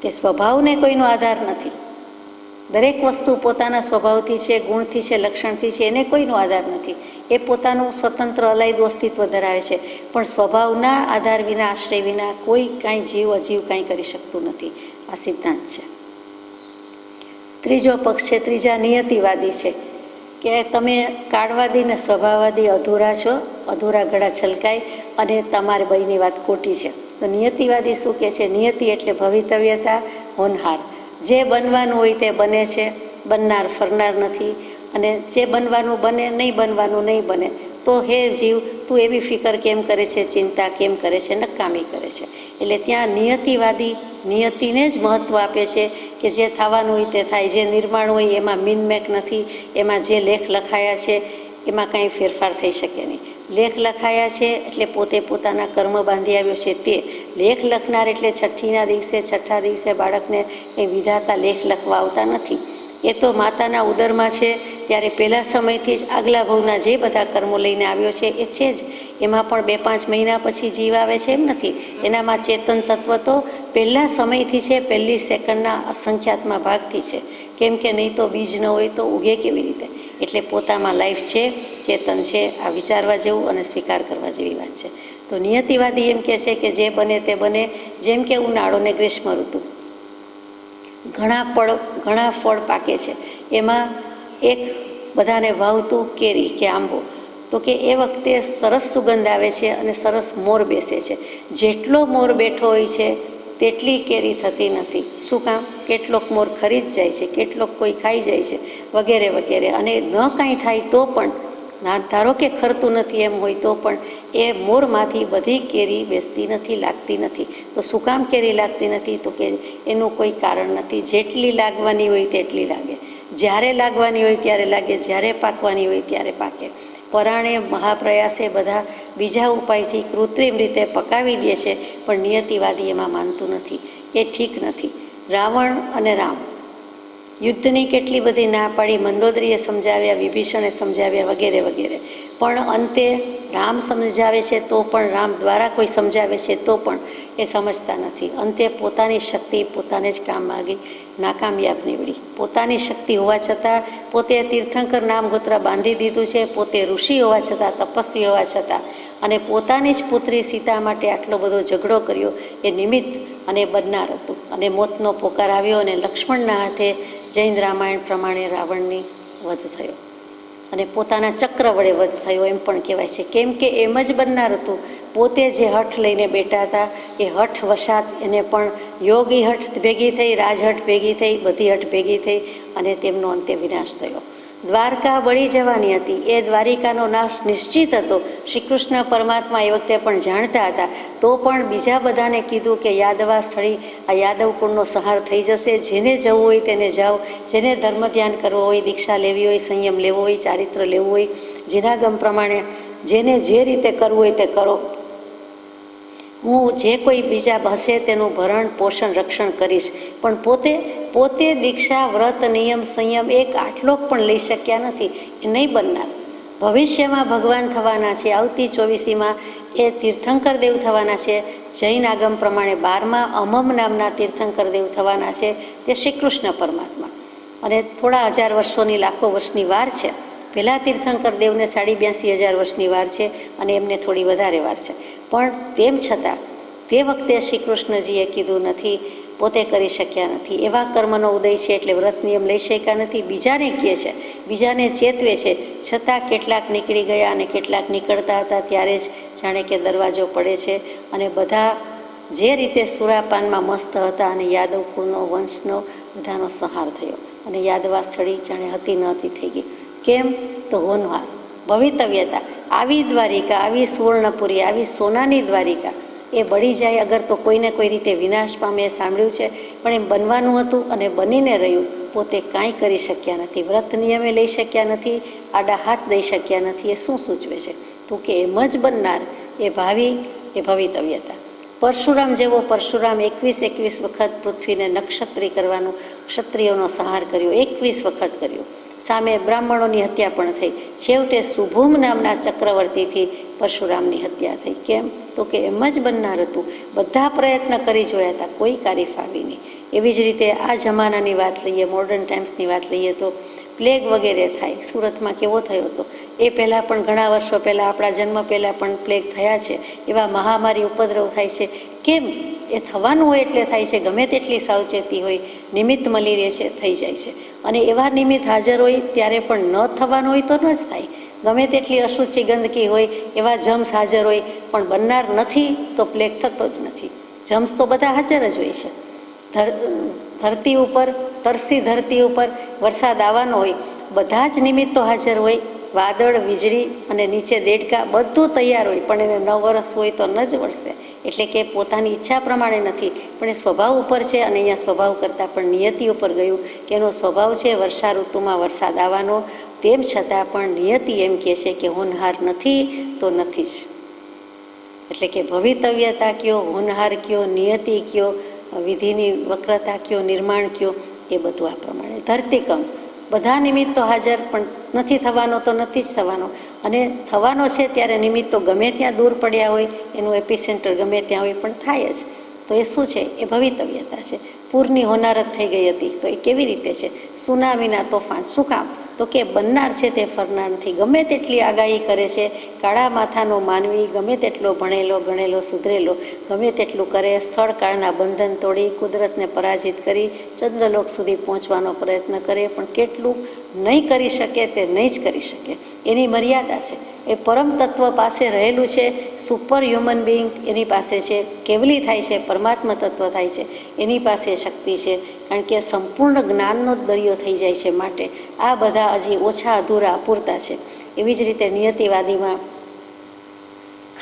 તે સ્વભાવને કોઈનો આધાર નથી. દરેક વસ્તુ પોતાના સ્વભાવથી છે, ગુણથી છે, લક્ષણથી છે, એને કોઈનો આધાર નથી. એ પોતાનું સ્વતંત્ર અલાયદું અસ્તિત્વ ધરાવે છે. પણ સ્વભાવના આધાર વિના, આશ્રય વિના કોઈ કાંઈ જીવ અજીવ કાંઈ કરી શકતું નથી. આ સિદ્ધાંત છે. ત્રીજો પક્ષ છે, ત્રીજા નિયતિવાદી છે, કે તમે કાળવાદી ને સ્વભાવવાદી અધૂરા છો, અધૂરા ઘડા છલકાય અને તમારે બઈની વાત ખોટી છે. તો નિયતિવાદી શું કહે છે? નિયતિ એટલે ભવિતવ્યતા, હોનહાર. જે બનવાનું હોય તે બને છે, બનનાર ફરનાર નથી. અને જે બનવાનું બને, નહીં બનવાનું નહીં બને. તો હે જીવ, તું એવી ફિકર કેમ કરે છે, ચિંતા કેમ કરે છે, નકામી કરે છે. એટલે ત્યાં નિયતિવાદી નિયતિને જ મહત્ત્વ આપે છે, કે જે થવાનું હોય તે થાય. જે નિર્માણ હોય એમાં મીનમેક નથી. એમાં જે લેખ લખાયા છે એમાં કાંઈ ફેરફાર થઈ શકે નહીં. લેખ લખાયા છે એટલે પોતે પોતાના કર્મ બાંધી આવ્યો છે. તે લેખ લખનાર એટલે છઠ્ઠા દિવસે બાળકને એ વિધાતા લેખ લખવા આવતા નથી. એ તો માતાના ઉદરમાં છે ત્યારે પહેલા સમયથી જ આગલા ભવના જે બધા કર્મો લઈને આવ્યો છે એ છે જ. એમાં પણ 2-5 મહિના પછી જીવ આવે છે એમ નથી. એનામાં ચેતન તત્વ તો પહેલા સમયથી છે, પહેલી સેકન્ડના અસંખ્યાતમાં ભાગથી છે. કેમ કે નહીં તો બીજ ન હોય તો ઉગે કેવી રીતે? એટલે પોતામાં લાઈફ છે, ચેતન છે. આ વિચારવા જેવું અને સ્વીકાર કરવા જેવી વાત છે. તો નિયતિવાદી એમ કહે છે કે જે બને તે બને. જેમ કે ઉનાળો ને ગ્રીષ્મ ઋતુ, ઘણા ફળ પાકે છે. એમાં એક બધાને વાવતું કેરી કે આંબો, તો કે એ વખતે સરસ સુગંધ આવે છે અને સરસ મોર બેસે છે. જેટલો મોર બેઠો હોય છે તેટલી કેરી થતી નથી. શું કામ? કેટલોક મોર ખરી જ જાય છે, કેટલોક કોઈ ખાઈ જાય છે, વગેરે વગેરે. અને ન કાંઈ થાય તો પણ, ધારો કે ખરતું નથી એમ હોય તો પણ એ મોરમાંથી બધી કેરી બેસતી નથી, લાગતી નથી. તો શું કામ કેરી લાગતી નથી? તો કે એનું કોઈ કારણ નથી. જેટલી લાગવાની હોય તેટલી લાગે, જ્યારે લાગવાની હોય ત્યારે લાગે, જ્યારે પાકવાની હોય ત્યારે પાકે. પરાણે મહાપ્રયાસે બધા બીજા ઉપાયથી કૃત્રિમ રીતે પકાવી દે છે, પણ નિયતિવાદી એમાં માનતું નથી. એ ઠીક નથી. રાવણ અને રામ યુદ્ધની કેટલી બધી ના પાડી, મંદોદરીએ સમજાવ્યા, વિભીષણે સમજાવ્યા, વગેરે વગેરે. પણ અંતે રામ સમજાવે છે તો પણ, રામ દ્વારા કોઈ સમજાવે છે તો પણ એ સમજતા નથી. અંતે પોતાની શક્તિ પોતાને જ કામ માગી, નાકામયાબ નીવડી. પોતાની શક્તિ હોવા છતાં, પોતે તીર્થંકર નામ ગોત્ર બાંધી દીધું છે, પોતે ઋષિ હોવા છતાં, તપસ્વી હોવા છતાં, અને પોતાની જ પુત્રી સીતા માટે આટલો બધો ઝઘડો કર્યો, એ નિમિત્ત અને બનનાર હતું. અને મોતનો પોકાર આવ્યો અને લક્ષ્મણના હાથે જૈન રામાયણ પ્રમાણે રાવણની વધ થયો અને પોતાના ચક્ર વડે વધ થયો એમ પણ કહેવાય છે. કેમ કે એમ જ બનનાર હતું. પોતે જે હઠ લઈને બેઠા હતા એ હઠ વશાત એને પણ યોગી હઠ ભેગી થઈ, રાજહઠ ભેગી થઈ, બધી હઠ ભેગી થઈ અને તેમનો અંતે વિનાશ થયો. દ્વારકા બળી જવાની હતી, એ દ્વારિકાનો નાશ નિશ્ચિત હતો. શ્રી કૃષ્ણ પરમાત્મા એ વખતે પણ જાણતા હતા, તો પણ બીજા બધાને કીધું કે યાદવા સ્થળી આ યાદવ કુળનો સંહાર થઈ જશે. જેને જવું હોય તેને જાઓ, જેને ધર્મ ધ્યાન કરવો હોય, દીક્ષા લેવી હોય, સંયમ લેવો હોય, ચારિત્ર લેવું હોય, જીનાગમ પ્રમાણે જેને જે રીતે કરવું હોય તે કરો. હું જે કોઈ બીજા હશે તેનું ભરણ પોષણ રક્ષણ કરીશ. પણ પોતે દીક્ષા, વ્રત, નિયમ, સંયમ એક આટલો પણ લઈ શક્યા નથી. એ નહીં બનનાર. ભવિષ્યમાં ભગવાન થવાના છે. આવતી 24મીમાં એ તીર્થંકર દેવ થવાના છે. જૈન આગમ પ્રમાણે 12મા અમમ નામના તીર્થંકર દેવ થવાના છે. તે શ્રી કૃષ્ણ પરમાત્મા. અને થોડા હજાર વર્ષોની, લાખો વર્ષની વાર છે. પહેલાં તીર્થંકર દેવને 82,500 વર્ષની વાર છે અને એમને થોડી વધારે વાર છે. પણ તેમ છતાં તે વખતે શ્રી કૃષ્ણજીએ કીધું નથી, પોતે કરી શક્યા નથી. એવા કર્મનો ઉદય છે એટલે વ્રત નિયમ લઈ શક્યા નથી. બીજાને કહે છે, બીજાને ચેતવે છે, છતાં કેટલાક નીકળી ગયા અને કેટલાક નીકળતા હતા. ત્યારે જ જાણે કે દરવાજો પડે છે અને બધા જે રીતે સુરાપાનમાં મસ્ત હતા અને યાદવ કુળનો, વંશનો બધાનો સંહાર થયો અને યાદવા સ્થળી જાણે હતી ન હતી થઈ ગઈ. કેમ? તો હોનહાર, ભવિતવ્યતા. આવી દ્વારિકા, આવી સુવર્ણપુરી, આવી સોનાની દ્વારિકા એ બળી જાય અગર તો કોઈને કોઈ રીતે વિનાશ પામે એ સાંભળ્યું છે. પણ એમ બનવાનું હતું અને બનીને રહ્યું. પોતે કાંઈ કરી શક્યા નથી, વ્રત નિયમે લઈ શક્યા નથી, આડા હાથ દઈ શક્યા નથી. એ શું સૂચવે છે? તો કે એમ જ બનનાર એ ભાવિ, એ ભવિતવ્યતા. પરશુરામ જેવો પરશુરામ 21 વખત પૃથ્વીને નક્ષત્રી કરવાનું, ક્ષત્રિયોનો સંહાર કર્યો, 21 વખત કર્યો. સામે બ્રાહ્મણોની હત્યા પણ થઈ. છેવટે સુભૂમ નામના ચક્રવર્તીથી પરશુરામની હત્યા થઈ. કેમ? તો કે એમ જ બનનાર હતું. બધા પ્રયત્ન કરી જોયા હતા, કોઈ કારીફ આવી નહીં. એવી જ રીતે આ જમાનાની વાત લઈએ, મોડર્ન ટાઈમ્સની વાત લઈએ તો પ્લેગ વગેરે થાય. સુરતમાં કેવો થયો હતો એ પહેલાં પણ, ઘણા વર્ષો પહેલાં, આપણા જન્મ પહેલાં પણ પ્લેગ થયા છે. એવા મહામારી ઉપદ્રવ થાય છે. કેમ? એ થવાનું હોય એટલે થાય છે. ગમે તેટલી સાવચેતી હોય, નિમિત્ત મળી રહે છે, થઈ જાય છે. અને એવા નિમિત્ત હાજર હોય ત્યારે પણ ન થવાનું હોય તો ન જ થાય. ગમે તેટલી અશુચિ ગંદકી હોય, એવા જમ્સ હાજર હોય, પણ બનનાર નથી તો પ્લેગ થતો જ નથી. જમ્સ તો બધા હાજર જ હોય છે. ધરતી ઉપર, તરસી ધરતી ઉપર વરસાદ આવવાનો હોય, બધા જ નિમિત્તો હાજર હોય. વાદળ, વીજળી અને નીચે દેડકા બધું તૈયાર હોય, પણ એને ન વરસવું હોય તો ન જ વરસે. એટલે કે પોતાની ઈચ્છા પ્રમાણે નથી, પણ એ સ્વભાવ ઉપર છે. અને અહીંયા સ્વભાવ કરતાં પણ નિયતિ ઉપર ગયું કે એનો સ્વભાવ છે વર્ષા ઋતુમાં વરસાદ આવવાનો. તેમ છતાં પણ નિયતિ એમ કહે છે કે હોનહાર નથી તો નથી જ. એટલે કે ભવિતવ્યતા કયો, હોનહાર કયો, નિયતિ કયો, વિધિની વક્રતા કયો, નિર્માણ કયો, એ બધું આ પ્રમાણે. ધરતીકંપ, બધા નિમિત્તો હાજર, પણ નથી થવાનો તો નથી જ થવાનો. અને થવાનો છે ત્યારે નિમિત્તો ગમે ત્યાં દૂર પડ્યા હોય, એનું એપિસેન્ટર ગમે ત્યાં હોય, પણ થાય જ. તો એ શું છે? એ ભવિતવ્યતા છે. પૂરની હોનારત થઈ ગઈ હતી, તો એ કેવી રીતે છે? સુનામીના તોફાન. શું કામ? તો કે બનનાર છે તે ફરનાર નથી. ગમે તેટલી આગાહી કરે છે, કાળા માથાનો માનવી, ગમે તેટલો ભણેલો, ગણેલો, સુધરેલો, ગમે તેટલું કરે, સ્થળ કાળના બંધન તોડી, કુદરતને પરાજિત કરી, ચંદ્રલોક સુધી પહોંચવાનો પ્રયત્ન કરે, પણ કેટલું નહીં કરી શકે તે નહીં જ કરી શકે. એની મર્યાદા છે. એ પરમ તત્વ પાસે રહેલું છે. સુપર હ્યુમન બિંગ એની પાસે છે. કેવલી થાય છે, પરમાત્મા તત્વ થાય છે, એની પાસે શક્તિ છે. કારણ કે સંપૂર્ણ જ્ઞાનનો જ દરિયો થઈ જાય છે. માટે આ બધા હજી ઓછા, અધૂરા, અપૂરતા છે. એવી જ રીતે નિયતિવાદીમાં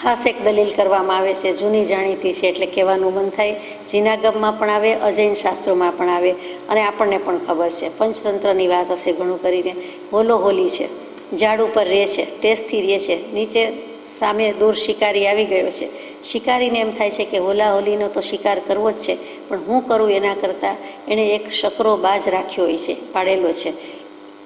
ખાસ એક દલીલ કરવામાં આવે છે, જૂની જાણીતી છે એટલે કહેવાનું મન થાય. જીનાગમમાં પણ આવે, અજૈન શાસ્ત્રોમાં પણ આવે, અને આપણને પણ ખબર છે. પંચતંત્રની વાત હશે ઘણું કરીને. હોલો હોલી છે, ઝાડ ઉપર રહે છે, ટેસ્ટથી રહે છે. નીચે સામે દૂર શિકારી આવી ગયો છે. શિકારીને એમ થાય છે કે હોલા હોલીનો તો શિકાર કરવો જ છે, પણ હું કરું એના કરતાં એણે એક શકરો બાજ રાખ્યો હોય છે, પાડેલો છે.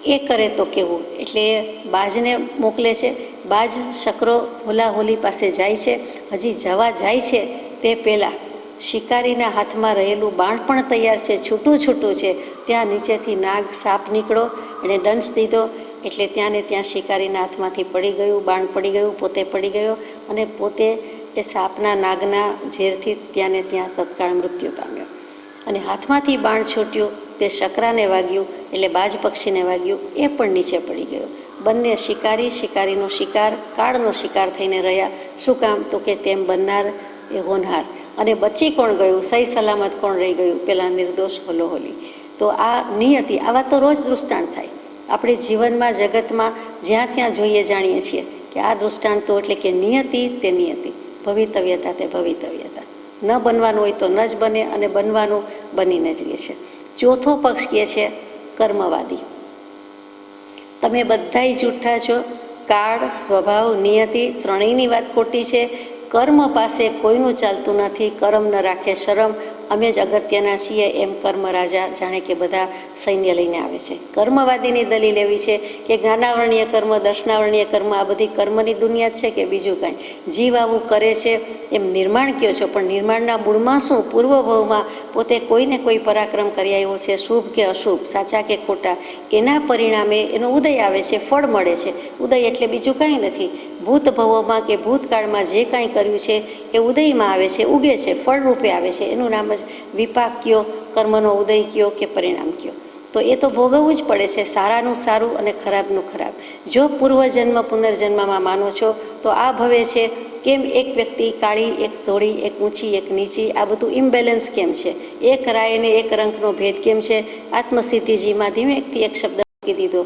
એ કરે તો કેવું? એટલે એ બાજને મોકલે છે. બાજ શકરો હોલા હોલી પાસે જાય છે. હજી જવા જાય છે તે પહેલાં શિકારીના હાથમાં રહેલું બાણ પણ તૈયાર છે, છૂટું છૂટું છે. ત્યાં નીચેથી નાગ, સાપ નીકળો, એણે દંશ દીધો. એટલે ત્યાં ને ત્યાં શિકારીના હાથમાંથી પડી ગયું, બાણ પડી ગયું, પોતે પડી ગયો, અને પોતે એ સાપના, નાગના ઝેરથી ત્યાં ને ત્યાં તત્કાળ મૃત્યુ પામ્યો. અને હાથમાંથી બાણ છૂટ્યું, તે શકરાને વાગ્યું, એટલે બાજ પક્ષીને વાગ્યું, એ પણ નીચે પડી ગયો. બંને શિકારી, શિકારીનો શિકાર, કાળનો શિકાર થઈને રહ્યા. શું કામ? તો કે તેમ બનનાર એ હોનહાર. અને બચી કોણ ગયું? સહી સલામત કોણ રહી ગયું? પેલા નિર્દોષ હોલો હોલી. તો આ નિયતિ, આવા તો રોજ દૃષ્ટાંત થાય. આપણે જીવનમાં જગતમાં જ્યાં ત્યાં જોઈએ જાણીએ છીએ કે આ દૃષ્ટાંતો એટલે કે નિયતિ તે નિયતિ, ભવિતવ્યતા તે ભવિતવ્યતા. ન બનવાનું હોય તો ન જ બને અને બનવાનું બનીને જ રહે છે. ચોથો પક્ષ કહે છે કર્મવાદી. તમે બધાય જૂઠા છો. કાળ, સ્વભાવ, નિયતિ ત્રણેયની વાત ખોટી છે. કર્મ પાસે કોઈનું ચાલતું નથી. કર્મ ન રાખે શરમ, અમે જ અગત્યના છીએ એમ કર્મ રાજા જાણે કે બધા સૈન્ય લઈને આવે છે. કર્મવાદીની દલીલ એવી છે કે જ્ઞાનાવરણીય કર્મ, દર્શનાવરણીય કર્મ આ બધી કર્મની દુનિયા જ છે કે બીજું કાંઈ. જીવ આવું કરે છે એમ નિર્માણ કહો છો, પણ નિર્માણના મૂળમાં શું? પૂર્વભવમાં પોતે કોઈને કોઈ પરાક્રમ કરી આવ્યો છે, શુભ કે અશુભ, સાચા કે ખોટા, એના પરિણામે એનો ઉદય આવે છે, ફળ મળે છે. ઉદય એટલે બીજું કાંઈ નથી. ભૂતભવોમાં કે ભૂતકાળમાં જે કાંઈ કર્યું છે એ ઉદયમાં આવે છે, ઉગે છે, ફળરૂપે આવે છે. એનું નામ જ વિપાક કયો, કર્મનો ઉદય કયો કે પરિણામ કયો. તો એ તો ભોગવવું જ પડે છે, સારાનું સારું અને ખરાબનું ખરાબ. જો પૂર્વજન્મ પુનર્જન્મમાં માનો છો તો આ ભવે છે કેમ એક વ્યક્તિ કાળી, એક ધોળી, એક ઊંચી, એક નીચી, આ બધું ઇમ્બેલેન્સ કેમ છે? એક રાય ને એક રંગનો ભેદ કેમ છે? આત્મસિદ્ધિજીમાં ધીમેકથી એક શબ્દ મૂકી દીધો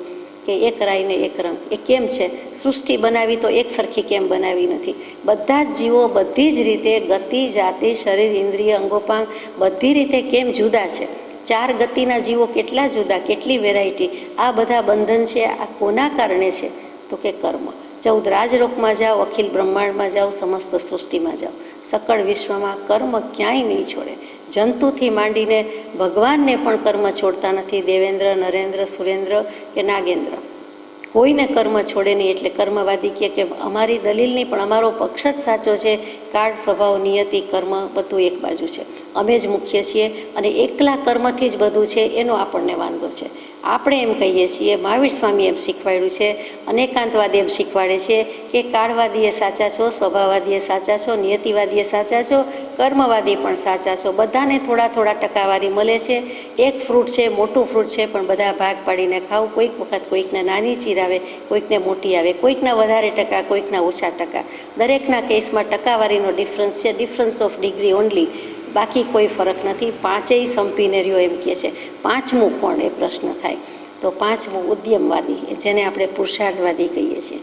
કે એક રાય ને એક રંગ, એ કેમ છે? સૃષ્ટિ બનાવી તો એક સરખી કેમ બનાવી નથી? બધા જ જીવો બધી જ રીતે ગતિ, જાતિ, શરીર, ઇન્દ્રિય, અંગોપાંગ બધી રીતે કેમ જુદા છે? 4 ગતિના જીવો કેટલા જુદા, કેટલી વેરાયટી. આ બધા બંધન છે, આ કોના કારણે છે? તો કે કર્મ. 14 રાજલોકમાં જાઓ, અખિલ બ્રહ્માંડમાં જાઓ, સમસ્ત સૃષ્ટિમાં જાઓ, સકળ વિશ્વમાં કર્મ ક્યાંય નહીં છોડે. જંતુથી માંડીને ભગવાનને પણ કર્મ છોડતા નથી. દેવેન્દ્ર, નરેન્દ્ર, સુરેન્દ્ર કે નાગેન્દ્ર કોઈને કર્મ છોડે નહીં. એટલે કર્મવાદી કે અમારી દલીલ નહીં, પણ અમારો પક્ષ જ સાચો છે. કાળ, સ્વભાવ, નિયતિ, કર્મ બધું એક બાજુ છે, અમે જ મુખ્ય છીએ અને એકલા કર્મથી જ બધું છે, એનો આપણને વાંધો છે. આપણે એમ કહીએ છીએ, મહાવીર સ્વામી એમ શીખવાડ્યું છે, અનેકાંતવાદી એમ શીખવાડે છે કે કાળવાદીએ સાચા છો, સ્વભાવવાદીએ સાચા છો, નિયતિવાદીએ સાચા છો, કર્મવાદી પણ સાચા છો. બધાને થોડા થોડા ટકાવારી મળે છે. એક ફ્રૂટ છે, મોટું ફ્રૂટ છે, પણ બધા ભાગ પાડીને ખાવ. કોઈક વખત કોઈકને નાની ચીર આવે, કોઈકને મોટી આવે, કોઈકના વધારે ટકા, કોઈકના ઓછા ટકા. દરેકના કેસમાં ટકાવારીનો ડિફરન્સ છે, ડિફરન્સ ઓફ ડિગ્રી ઓનલી, બાકી કોઈ ફરક નથી. પાંચેય સંપીને રહ્યો એમ કહે છે. પાંચમું કોણ? એ પ્રશ્ન થાય. તો પાંચમું ઉદ્યમવાદી, જેને આપણે પુરુષાર્થવાદી કહીએ છીએ.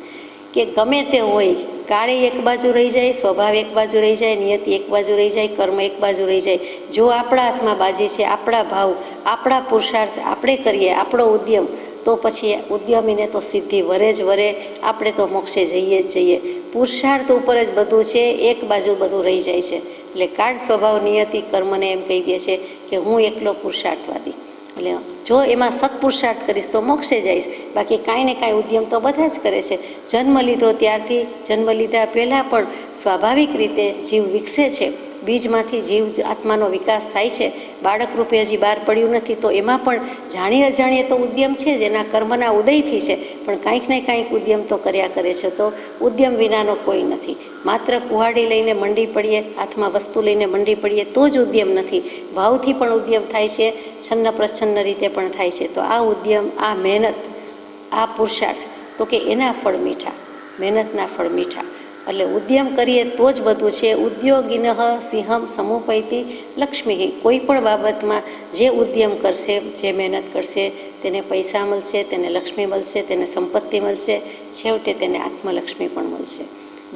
કે ગમે તે હોય, કાળે એક બાજુ રહી જાય, સ્વભાવ એક બાજુ રહી જાય, નિયતિ એક બાજુ રહી જાય, કર્મ એક બાજુ રહી જાય. જો આપણા હાથમાં બાજી છે, આપણા ભાવ, આપણા પુરુષાર્થ આપણે કરીએ, આપણો ઉદ્યમ, તો પછી ઉદ્યમીને તો સિદ્ધિ વરે જ વરે. આપણે તો મોક્ષે જઈએ જ જઈએ. પુરુષાર્થ ઉપર જ બધું છે, એક બાજુ બધું રહી જાય છે. એટલે કાળ, સ્વભાવ, નિયતિ, કર્મને એમ કહી દે છે કે હું એકલો પુરુષાર્થવાદી. એટલે જો એમાં સત્પુરુષાર્થ કરીશ તો મોક્ષે જઈશ. બાકી કાંઈ ને કાંઈ ઉદ્યમ તો બધા જ કરે છે. જન્મ લીધો ત્યારથી, જન્મ લીધા પહેલાં પણ સ્વાભાવિક રીતે જીવ વિકસે છે. બીજમાંથી જીવ આત્માનો વિકાસ થાય છે. બાળક રૂપે હજી બહાર પડ્યું નથી, તો એમાં પણ જાણીએ અજાણીએ તો ઉદ્યમ છે જ, એના કર્મના ઉદયથી છે. પણ કાંઈક ને કાંઈક ઉદ્યમ તો કર્યા કરે છે. તો ઉદ્યમ વિનાનો કોઈ નથી. માત્ર કુહાડી લઈને મંડી પડીએ, હાથમાં વસ્તુ લઈને મંડી પડીએ તો જ ઉદ્યમ નથી. ભાવથી પણ ઉદ્યમ થાય છે, છન્ન પ્રચ્છન્ન રીતે પણ થાય છે. તો આ ઉદ્યમ, આ મહેનત, આ પુરુષાર્થ, તો કે એના ફળ મીઠા, મહેનતના ફળ મીઠા. એટલે ઉદ્યમ કરીએ તો જ બધું છે. ઉદ્યોગિનઃ સિંહમ સમુપૈતિ લક્ષ્મી. કોઈ પણ બાબતમાં જે ઉદ્યમ કરશે, જે મહેનત કરશે, તેને પૈસા મળશે, તેને લક્ષ્મી મળશે, તેને સંપત્તિ મળશે, છેવટે તેને આત્મલક્ષ્મી પણ મળશે.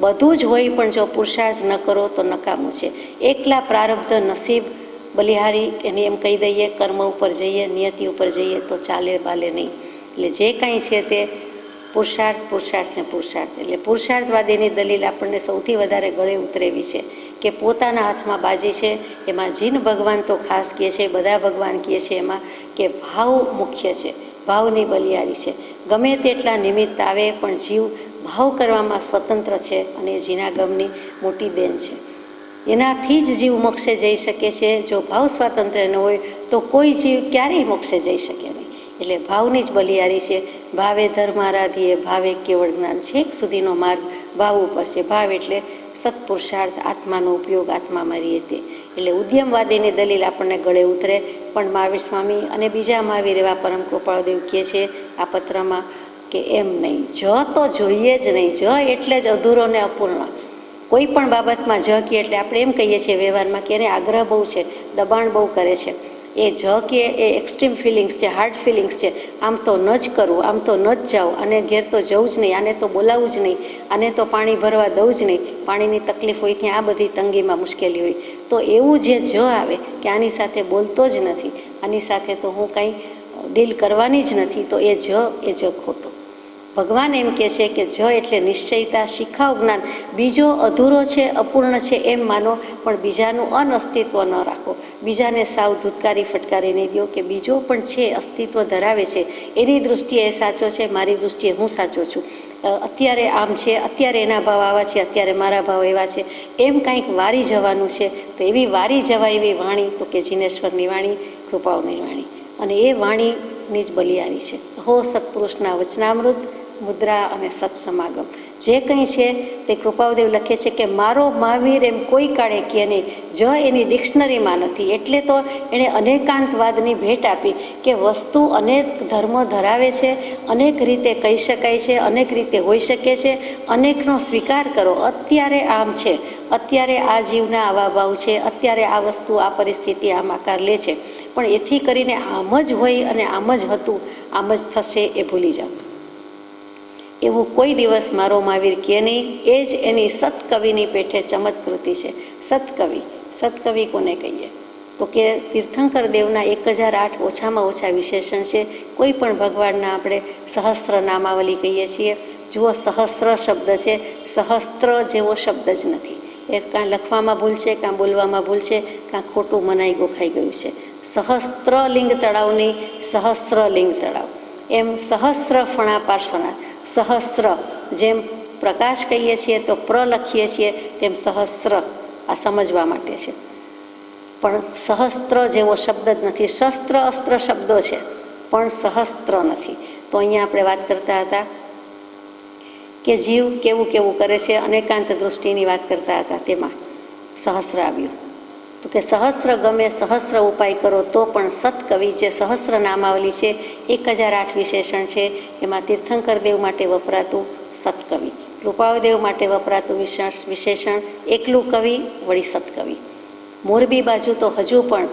બધું જ હોય, પણ જો પુરુષાર્થ ન કરો તો નકામું છે. એકલા પ્રારબ્ધ, નસીબ, બલિહારી એને એમ કહી દઈએ, કર્મ ઉપર જઈએ, નિયતિ ઉપર જઈએ તો ચાલે બાલે નહીં. એટલે જે કાંઈ છે તે પુરુષાર્થ, પુરુષાર્થ ને પુરુષાર્થ. એટલે પુરુષાર્થવાદીની દલીલ આપણને સૌથી વધારે ગળે ઉતરેવી છે કે પોતાના હાથમાં બાજી છે. એમાં જીન ભગવાન તો ખાસ કહે છે, બધા ભગવાન કહે છે એમાં કે ભાવ મુખ્ય છે, ભાવની બલિહારી છે. ગમે તેટલા નિમિત્ત આવે પણ જીવ ભાવ કરવામાં સ્વતંત્ર છે, અને જીનાગમની મોટી દેન છે. એનાથી જ જીવ મોક્ષે જઈ શકે છે. જો ભાવ સ્વાતંત્ર્ય ન હોય તો કોઈ જીવ ક્યારેય મોક્ષે જઈ શકે નહીં. એટલે ભાવની જ બલિહારી છે. ભાવે ધર્મ આરાધીએ, ભાવે કેવળ જ્ઞાન. છેક સુધીનો માર્ગ ભાવ ઉપર છે. ભાવ એટલે સત્પુરુષાર્થ, આત્માનો ઉપયોગ, આત્મામાં રહીએ તે. એટલે ઉદ્યમવાદીની દલીલ આપણને ગળે ઉતરે. પણ મહાવીર સ્વામી અને બીજા મહાવીર એવા પરમ કૃપાળદેવ કહે છે આ પત્રમાં કે એમ નહીં, જ તો જોઈએ જ નહીં. જ એટલે જ અધૂરો ને અપૂર્ણ. કોઈ પણ બાબતમાં જ કે એટલે આપણે એમ કહીએ છીએ વ્યવહારમાં કે એને આગ્રહ બહુ છે, દબાણ બહુ કરે છે. એ કે એ એક્સ્ટ્રીમ ફિલિંગ્સ છે, હાર્ડ ફિલિંગ્સ છે. આમ તો ન જ કરવું, આમ તો ન જ જાઉં, આને ઘેર તો જવું જ નહીં, આને તો બોલાવવું જ નહીં, આને તો પાણી ભરવા દઉં જ નહીં, પાણીની તકલીફ હોય ત્યાં આ બધી તંગીમાં મુશ્કેલી હોય, તો એવું જે આવે કે આની સાથે બોલતો જ નથી, આની સાથે તો હું કાંઈ ડીલ કરવાની જ નથી, તો એ ખોટું. ભગવાન એમ કહે છે કે એટલે નિશ્ચયતા, શીખાવ જ્ઞાન. બીજો અધૂરો છે, અપૂર્ણ છે એમ માનો, પણ બીજાનું અનઅસ્તિત્વ ન રાખો. બીજાને સાવ ધૂતકારી ફટકારી નહીં દો કે બીજો પણ છે, અસ્તિત્વ ધરાવે છે, એની દૃષ્ટિએ એ સાચો છે, મારી દૃષ્ટિએ હું સાચો છું. અત્યારે આમ છે, અત્યારે એના ભાવ આવા છે, અત્યારે મારા ભાવ એવા છે, એમ કાંઈક વારી જવાનું છે. તો એવી વારી જવાય એવી વાણી તો કે જીનેશ્વરની વાણી, કૃપાઓની વાણી, અને એ વાણીની જ બલિયારી છે. હો સત્પુરુષના વચનામૃત, મુદ્રા અને સત્સમાગમ જે કંઈ છે તે કૃપાદેવ લખે છે કે મારો મહાવીર એમ કોઈ કાળે કહે નહીં. એની ડિક્શનરીમાં નથી, એટલે તો એણે અનેકાંતવાદની ભેટ આપી કે વસ્તુ અનેક ધર્મ ધરાવે છે, અનેક રીતે કહી શકાય છે, અનેક રીતે હોઈ શકે છે, અનેકનો સ્વીકાર કરો. અત્યારે આમ છે, અત્યારે આ જીવના આવા ભાવ છે, અત્યારે આ વસ્તુ આ પરિસ્થિતિ આમ આકાર લે છે, પણ એથી કરીને આમ જ હોય અને આમ જ હતું, આમ જ થશે એ ભૂલી જાઓ. એવું કોઈ દિવસ મારો મહાવીર કહે નહીં. એ જ એની સતકવિની પેઠે ચમત્કૃતિ છે. સતકવિ કોને કહીએ તો કે તીર્થંકર દેવના 1008 ઓછામાં ઓછા વિશેષણ છે. કોઈ પણ ભગવાનના આપણે સહસ્ત્ર નામાવલી કહીએ છીએ. જુઓ, સહસ્ત્ર શબ્દ છે, સહસ્ત્ર જેવો શબ્દ જ નથી. એ કાં લખવામાં ભૂલ છે, કાં બોલવામાં ભૂલ છે, કાં ખોટું મનાઈ ગોખાઈ ગયું છે. સહસ્ત્રલિંગ તળાવની સહસ્ત્રલિંગ તળાવ, એમ સહસ્ત્ર ફણા પાર્શ્વના, સહસ્ત્ર જેમ પ્રકાશ કહીએ છીએ તો લખીએ છીએ, તેમ સહસ્ત્ર આ સમજવા માટે છે. પણ સહસ્ત્ર જેવો શબ્દ જ નથી. શસ્ત્ર અસ્ત્ર શબ્દો છે પણ સહસ્ત્ર નથી. તો અહીંયા આપણે વાત કરતા હતા કે જીવ કેવું કેવું કરે છે, અનેકાંત દૃષ્ટિની વાત કરતા હતા, તેમાં સહસ્ત્ર આવ્યું. તો કે સહસ્ત્ર ગમે, સહસ્ત્ર ઉપાય કરો તો પણ સતકવિ જે સહસ્ત્ર નામાવલી છે, 1008 વિશેષણ છે, એમાં તીર્થંકર દેવ માટે વપરાતું સતકવિ, કૃપાળદેવ માટે વપરાતું વિશેષણ એકલું કવિ વળી સતકવિ. મોરબી બાજુ તો હજુ પણ,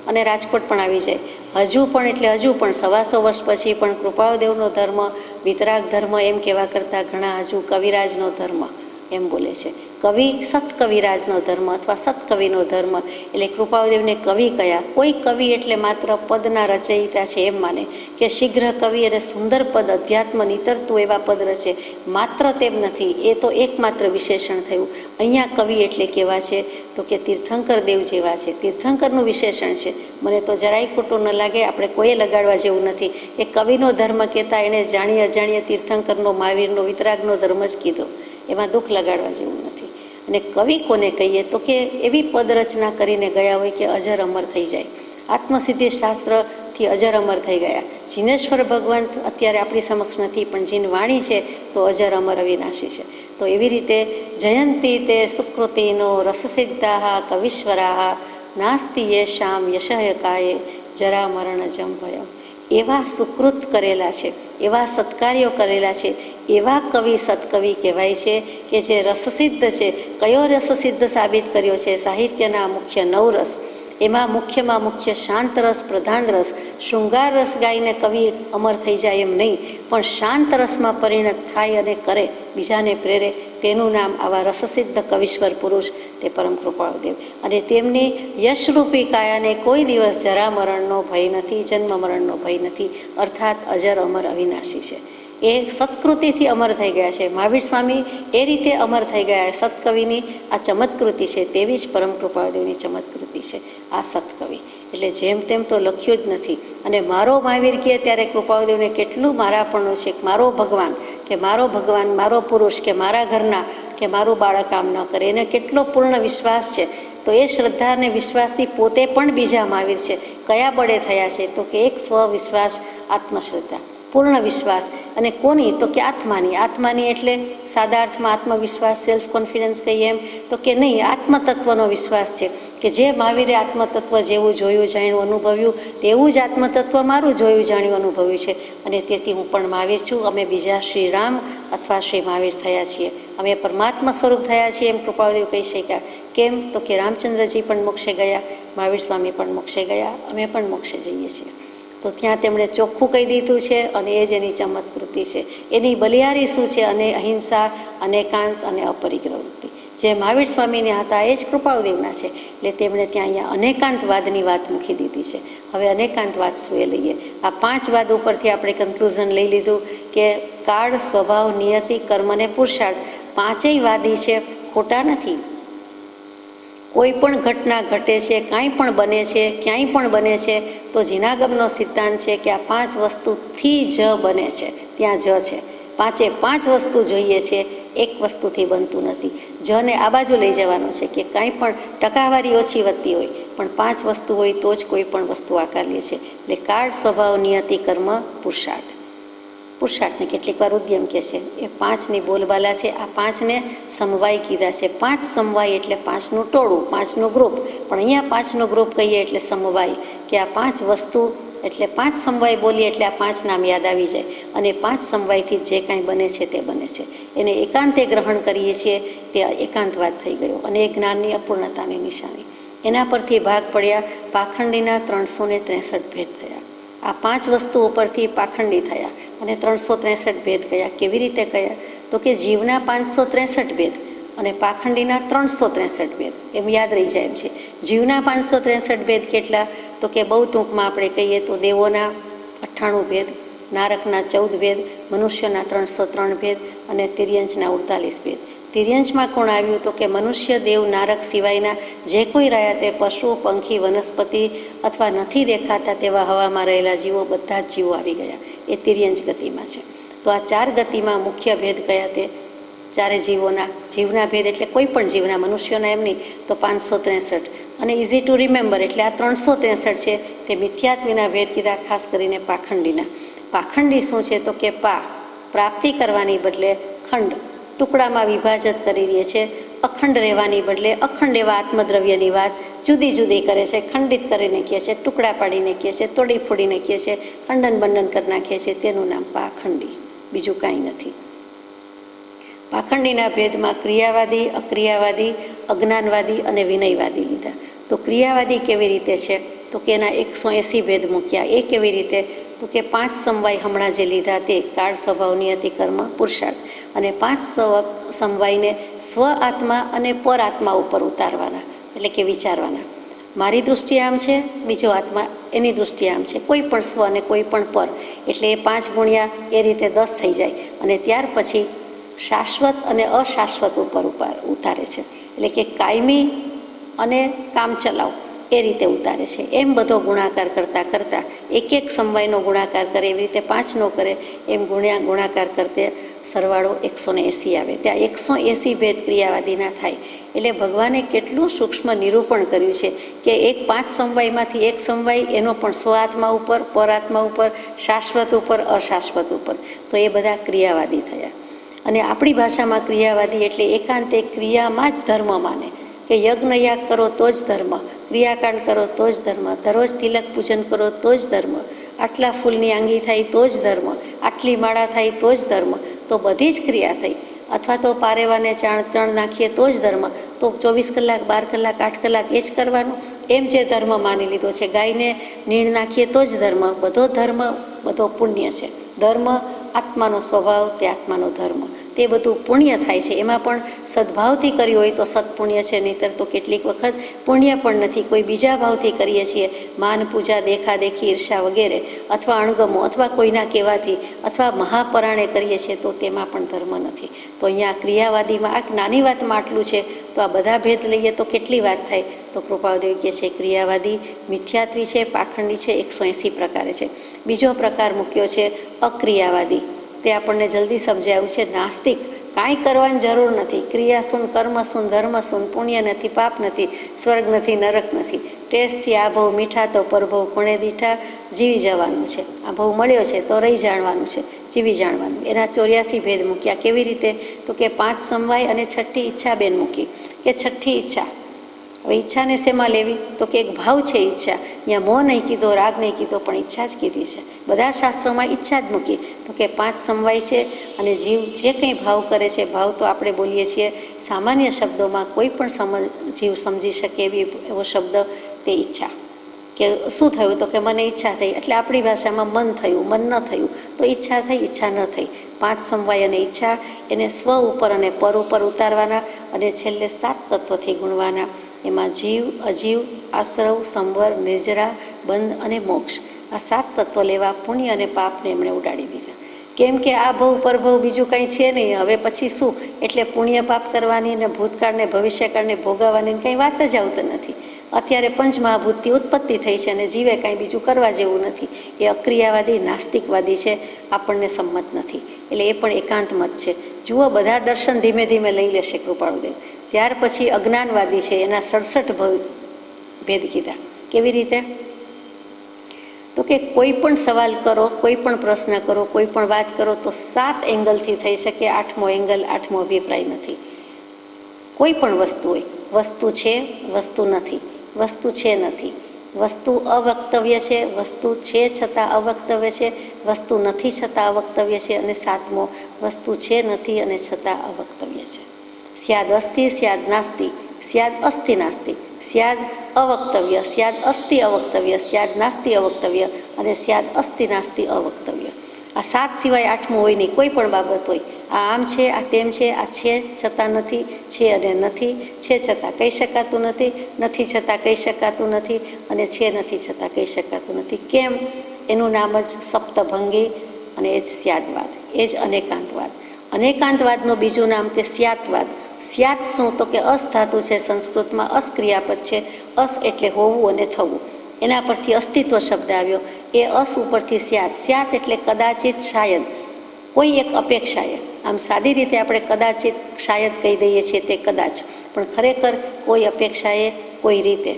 અને રાજકોટ પણ આવી જાય, હજુ પણ એટલે હજુ પણ 125 વર્ષ પછી પણ કૃપાળદેવનો ધર્મ વિતરાગ ધર્મ એમ કહેવા કરતાં ઘણા હજુ કવિરાજનો ધર્મ એમ બોલે છે. કવિ સતકવિરાજનો ધર્મ અથવા સતકવિનો ધર્મ, એટલે કૃપાળદેવને કવિ કયા. કોઈ કવિ એટલે માત્ર પદના રચયિતા છે એમ માને કે શીઘ્ર કવિ અને સુંદર પદ, અધ્યાત્મ નીતરતું એવા પદ રચે, માત્ર તેમ નથી. એ તો એકમાત્ર વિશેષણ થયું. અહીંયા કવિ એટલે કેવા છે તો કે તીર્થંકર દેવ જેવા છે. તીર્થંકરનું વિશેષણ છે. મને તો જરાય ખોટું ન લાગે, આપણે કોઈએ લગાડવા જેવું નથી. એ કવિનો ધર્મ કહેતા એણે જાણી અજાણીએ તીર્થંકરનો, મહાવીરનો, વિતરાગનો ધર્મ જ કીધો. એમાં દુઃખ લગાડવા જેવું નથી. અને કવિ કોને કહીએ તો કે એવી પદરચના કરીને ગયા હોય કે અજર અમર થઈ જાય. આત્મસિદ્ધિ શાસ્ત્રથી અજર અમર થઈ ગયા. જીનેશ્વર ભગવાન અત્યારે આપણી સમક્ષ નથી, પણ જીન વાણી છે તો અજર અમર અવિનાશી છે. તો એવી રીતે જયંતી તે સુકૃતિનો રસસિદ્ધા કવિશ્વરા નાસ્તિ યેષામ યશયકાયે જરા મરણ જમ ભય. એવા સુકૃત કરેલા છે, એવા સત્કાર્યો કરેલા છે, એવા કવિ સતકવિ કહેવાય છે કે જે રસસિદ્ધ છે. કયો રસસિદ્ધ સાબિત કર્યો છે? સાહિત્યના મુખ્ય 9 રસ, એમાં મુખ્યમાં મુખ્ય શાંત રસ, પ્રધાન રસ. શૃંગાર રસ ગાઈને કવિ અમર થઈ જાય એમ નહીં, પણ શાંત રસમાં પરિણત થાય અને કરે, બીજાને પ્રેરે, તેનું નામ આવા રસસિદ્ધ કવિશ્વર પુરુષ તે પરમ કૃપાળદેવ. અને તેમની યશરૂપી કાયાને કોઈ દિવસ જરા મરણનો ભય નથી, જન્મ મરણનો ભય નથી, અર્થાત અજર અમર અવિનાશી છે. એ સત્કૃતિથી અમર થઈ ગયા છે. મહાવીર સ્વામી એ રીતે અમર થઈ ગયા. સતકવિની આ ચમત્કૃતિ છે, તેવી જ પરમ કૃપાળદેવની ચમત્કૃતિ છે આ સતકવિ. એટલે જેમ તેમ તો લખ્યું જ નથી. અને મારો મહાવીર કહે ત્યારે કૃપાળદેવને કેટલું મારાપણું છે. મારો ભગવાન કે મારો ભગવાન, મારો પુરુષ કે મારા ઘરના કે મારું બાળક આમ ન કરે, એને કેટલો પૂર્ણ વિશ્વાસ છે. તો એ શ્રદ્ધા અને વિશ્વાસથી પોતે પણ બીજા મહાવીર છે. કયા બળે થયા છે તો કે એક સ્વવિશ્વાસ, આત્મશ્રદ્ધા. પૂર્ણ વિશ્વાસ. અને કોની? તો કે આત્માની. આત્માની એટલે સાદા અર્થમાં આત્મવિશ્વાસ, સેલ્ફ કોન્ફિડન્સ કહીએ એમ તો કે નહીં, આત્મતત્વનો વિશ્વાસ છે કે જે મહાવીરે આત્મતત્વ જેવું જોયું, જાણ્યું, અનુભવ્યું તેવું જ આત્મતત્વ મારું જોયું, જાણ્યું, અનુભવ્યું છે. અને તેથી હું પણ મહાવીર છું. અમે બીજા શ્રી રામ અથવા શ્રી મહાવીર થયા છીએ. અમે પરમાત્મા સ્વરૂપ થયા છીએ એમ કૃપાળુદેવ કહી શક્યા. કેમ? તો કે રામચંદ્રજી પણ મોક્ષે ગયા, મહાવીર સ્વામી પણ મોક્ષે ગયા, અમે પણ મોક્ષે જઈએ છીએ. તો ત્યાં તેમણે ચોખ્ખું કહી દીધું છે અને એ જ એની ચમત્કૃતિ છે. એની બલિહારી શું છે? અને અહિંસા, અનેકાંત અને અપરિગ્રહ વૃત્તિ. જે મહાવીર સ્વામીને હતા એ જ કૃપાળુદેવના છે. એટલે તેમણે ત્યાં અહીંયા અનેકાંતવાદની વાત મૂકી દીધી છે. હવે અનેકાંતવાદ શું એ લઈએ. આ 5 વાદ ઉપરથી આપણે કન્ક્લુઝન લઈ લીધું કે કાળ, સ્વભાવ, નિયતિ, કર્મ અને પુરુષાર્થ 5ય વાદી છે, ખોટા નથી. કોઈ પણ ઘટના ઘટે છે, કાંઈ પણ બને છે, ક્યાંય પણ બને છે તો જીનાગમનો સિદ્ધાંત છે કે આ 5 વસ્તુથી જ બને છે, ત્યાં જ છે. 5 વસ્તુ જોઈએ છે, એક વસ્તુથી બનતું નથી. જને આ બાજુ લઈ જવાનો છે કે કાંઈ પણ ટકાવારી ઓછી વધતી હોય પણ 5 વસ્તુ હોય તો જ કોઈ પણ વસ્તુ આકાર લે છે. એટલે કાળ, સ્વભાવ, નિયતિ, કર્મ, પુરુષાર્થ. પુરુષાર્થને કેટલીક વાર ઉદ્યમ કહે છે. એ 5ની બોલબાલા છે. આ 5ને સમવાય કીધા છે. 5 સમવાય એટલે 5નું ટોળું, 5નું ગ્રુપ. પણ અહીંયા 5નો ગ્રુપ કહીએ એટલે સમવાય, કે આ 5 વસ્તુ એટલે 5 સમવાય બોલીએ એટલે આ 5 નામ યાદ આવી જાય. અને 5 સમવાયથી જે કાંઈ બને છે તે બને છે. એને એકાંતે ગ્રહણ કરીએ છીએ તે એકાંતવાદ થઈ ગયો અને એ જ્ઞાનની અપૂર્ણતાની નિશાની. એના પરથી ભાગ પડ્યા પાખંડીના 363 ભેદ થયા. આ 5 વસ્તુઓ પરથી પાખંડી થયા અને 363 ભેદ કયા. કેવી રીતે કયા? તો કે જીવના 563 ભેદ અને પાખંડીના 363 ભેદ. એમ યાદ રહી જાય એમ છે. જીવના 563 ભેદ કેટલા? તો કે બહુ ટૂંકમાં આપણે કહીએ તો દેવોના 98 ભેદ, નારકના 14 ભેદ, મનુષ્યના 303 ભેદ અને તિર્યંચના 48 ભેદ. તિર્યંચમાં કોણ આવ્યું? તો કે મનુષ્ય, દેવ, નારક સિવાયના જે કોઈ રહ્યા તે પશુ, પંખી, વનસ્પતિ અથવા નથી દેખાતા તેવા હવામાં રહેલા જીવો, બધા જ જીવો આવી ગયા. એ તિર્યંચ ગતિમાં છે. તો આ 4 ગતિમાં મુખ્ય ભેદ કયા? તે 4 જીવના ભેદ એટલે કોઈ પણ જીવના, મનુષ્યોના એમ નહીં તો 563. અને ઇઝી ટુ રિમેમ્બર એટલે આ 363 છે તે મિથ્યાત્વીના ભેદ કીધા, ખાસ કરીને પાખંડીના. પાખંડી શું છે? તો કે પ્રાપ્તિ કરવાની બદલે ખંડ, ટુકડામાં વિભાજિત કરી દે છે. અખંડ રહેવાની બદલે અખંડ એવા આત્મદ્રવ્યની વાત જુદી જુદી કરે છે, ખંડિત કરીને કહે છે, ટુકડા પાડીને કહે છે, તોડી ફોડીને કહે છે, ખંડન બંડન કરી નાખે છે. તેનું નામ પાખંડી, બીજું કાંઈ નથી. પાખંડીના ભેદમાં ક્રિયાવાદી, અક્રિયાવાદી, અજ્ઞાનવાદી અને વિનયવાદી લીધા. તો ક્રિયાવાદી કેવી રીતે છે? તો કે એના 180 ભેદ મૂક્યા. એ કેવી રીતે? તો કે 5 સમવાય હમણાં જે લીધા તે કાળ, સ્વભાવ, નિયતિ, કર્મ, પુરુષાર્થ. અને 5 સમવાયને સ્વ આત્મા અને પર આત્મા ઉપર ઉતારવાના, એટલે કે વિચારવાના. મારી દૃષ્ટિએ આમ છે, બીજો આત્મા એની દૃષ્ટિએ આમ છે, કોઈ પણ સ્વ અને કોઈ પણ પર. એટલે એ 5 ગુણ્યા એ રીતે 10 થઈ જાય. અને ત્યાર પછી શાશ્વત અને અશાશ્વત ઉપર ઉતારે છે. એટલે કે કાયમી અને કામચલાઉ એ રીતે ઉતારે છે. એમ બધો ગુણાકાર કરતાં કરતાં એક સમવાયનો ગુણાકાર કરે, એવી રીતે 5 નો કરે, એમ ગુણાકાર કરતે સરવાળો 180 આવે. ત્યાં 180 ભેદ ક્રિયાવાદીના થાય. એટલે ભગવાને કેટલું સૂક્ષ્મ નિરૂપણ કર્યું છે કે એક 5 સમવાયમાંથી એક સમવાય એનો પણ સ્વઆત્મા ઉપર, પરાત્મા ઉપર, શાશ્વત ઉપર, અશાશ્વત ઉપર. તો એ બધા ક્રિયાવાદી થયા. અને આપણી ભાષામાં ક્રિયાવાદી એટલે એકાંતે ક્રિયામાં જ ધર્મ માને, કે યજ્ઞ યાગ કરો તો જ ધર્મ, ક્રિયાકાંડ કરો તો જ ધર્મ, દરરોજ તિલક પૂજન કરો તો જ ધર્મ, આટલા ફૂલની આંગી થાય તો જ ધર્મ, આટલી માળા થાય તો જ ધર્મ. તો બધી જ ક્રિયા થઈ. અથવા તો પારેવાને ચણ નાખીએ તો જ ધર્મ. તો 24 કલાક, 12 કલાક, 8 કલાક એ જ કરવાનું. એમ જે ધર્મ માની લીધો છે, ગાયને નીણ નાખીએ તો જ ધર્મ. બધો ધર્મ, બધો પુણ્ય છે. ધર્મ આત્માનો સ્વભાવ, તે આત્માનો ધર્મ, તે બધું પુણ્ય થાય છે. એમાં પણ સદભાવથી કર્યું હોય તો સત્પુણ્ય છે, નહીંતર તો કેટલીક વખત પુણ્ય પણ નથી, કોઈ બીજા ભાવથી કરીએ છીએ, માન, પૂજા, દેખાદેખી, ઈર્ષા વગેરે, અથવા અણગમો, અથવા કોઈના કહેવાથી, અથવા મહાપરાણે કરીએ છીએ તો તેમાં પણ ધર્મ નથી. તો અહીંયા ક્રિયાવાદીમાં આ નાની વાતમાં આટલું છે. તો આ બધા ભેદ લઈએ તો કેટલી વાત થાય? તો કૃપાળુદેવ કહે છે ક્રિયાવાદી મિથ્યાત્વી છે, પાખંડી છે, 180 પ્રકારે છે. બીજો પ્રકાર મૂક્યો છે અક્રિયાવાદી. તે આપણને જલ્દી સમજાયું છે નાસ્તિક. કાંઈ કરવાની જરૂર નથી. ક્રિયા શું, કર્મ શું, ધર્મ શું, પુણ્ય નથી, પાપ નથી, સ્વર્ગ નથી, નરક નથી. ટેસ્ટથી આ ભવ મીઠા તો પરભવ કોણે દીઠા, જીવી જવાનું છે. આ ભવ મળ્યો છે તો રહી જાણવાનું છે, જીવી જાણવાનું. એના 84 ભેદ મૂક્યા. કેવી રીતે? તો કે 5 સમવાય અને 6ઠી ઈચ્છા બેન મૂકી. કે 6ઠી ઈચ્છા, હવે ઈચ્છાને શેમાં લેવી? તો કે એક ભાવ છે ઈચ્છા. અહીંયા મોહ નહીં કીધો, રાગ નહીં કીધો, પણ ઈચ્છા જ કીધી છે. બધા શાસ્ત્રોમાં ઈચ્છા જ મૂકી. તો કે 5 સમવાય છે અને જીવ જે કંઈ ભાવ કરે છે, ભાવ તો આપણે બોલીએ છીએ સામાન્ય શબ્દોમાં, કોઈ પણ જીવ સમજી શકે એવો શબ્દ તે ઈચ્છા. કે શું થયું? તો કે મને ઈચ્છા થઈ. એટલે આપણી ભાષામાં મન થયું, મન ન થયું તો ઈચ્છા થઈ, ઈચ્છા ન થઈ. 5 સમવાય અને ઈચ્છા, એને સ્વ ઉપર અને પર ઉપર ઉતારવાના અને છેલ્લે 7 તત્વથી ગુણવાના. એમાં જીવ, અજીવ, આશ્રવ, સંવર, નિર્જરા, બંધ અને મોક્ષ, આ 7 તત્વ લેવા. પુણ્ય અને પાપને એમણે ઉડાડી દીધા. કેમ કે આ ભવ પરભવ બીજું કંઈ છે નહીં. હવે પછી શું? એટલે પુણ્ય પાપ કરવાની ને ભૂતકાળને ભવિષ્યકાળને ભોગવવાની કંઈ વાત જ આવતી નથી. અત્યારે પંચમહાભૂતથી ઉત્પત્તિ થઈ છે અને જીવે કાંઈ બીજું કરવા જેવું નથી. એ અક્રિયાવાદી, નાસ્તિકવાદી છે, આપણને સંમત નથી. એટલે એ પણ એકાંત મત છે. જુઓ, બધા દર્શન ધીમે ધીમે લઈ લેશે કૃપાળુદેવ. ત્યાર પછી અજ્ઞાનવાદી છે, એના 67 ભેદ કીધા. કેવી રીતે? તો કે કોઈ પણ સવાલ કરો, કોઈ પણ પ્રશ્ન કરો, કોઈ પણ વાત કરો તો 7 એંગલથી થઈ શકે. 8મો એંગલ, 8મો અભિપ્રાય નથી. કોઈ પણ વસ્તુ હોય, વસ્તુ છે, વસ્તુ નથી, વસ્તુ છે નથી, વસ્તુ અવક્તવ્ય છે, વસ્તુ છે છતાં અવક્તવ્ય છે, વસ્તુ નથી છતાં અવક્તવ્ય છે, અને 7મો વસ્તુ છે નથી અને છતાં અવક્તવ્ય છે. સ્યાદ અસ્તિ, સ્યાદ નાસ્તિ, સ્યાદ અસ્તિ નાસ્તિ, સ્યાદ અવક્તવ્ય, સ્યાદ અસ્તિ અવક્તવ્ય, સ્યાદ નાસ્તિ અવક્તવ્ય અને સ્યાદ અસ્તિ નાસ્તિ અવક્તવ્ય. આ 7 સિવાય 8મું હોય નહીં. કોઈ પણ બાબત હોય, આ આમ છે, આ તેમ છે, આ છે છતાં નથી, છે અને નથી, છે છતાં કહી શકાતું નથી, નથી છતાં કહી શકાતું નથી, અને છે નથી છતાં કહી શકાતું નથી. કેમ? એનું નામ જ સપ્તભંગી, અને એ જ સ્યાદવાદ, એ જ અનેકાંતવાદ. અનેકાંતવાદનું બીજું નામ તે સ્યાતવાદ. સ્યાત શું? તો કે અસ ધાતુ છે, સંસ્કૃતમાં અસ ક્રિયાપદ છે. અસ એટલે હોવું અને થવું, એના પરથી અસ્તિત્વ શબ્દ આવ્યો. એ અસ ઉપરથી સ્યાત. સ્યાત એટલે કદાચિત, શાયદ, કોઈ એક અપેક્ષાએ. આમ સાદી રીતે આપણે કદાચિત, શાયદ કહી દઈએ છીએ, તે કદાચ, પણ ખરેખર કોઈ અપેક્ષાએ, કોઈ રીતે.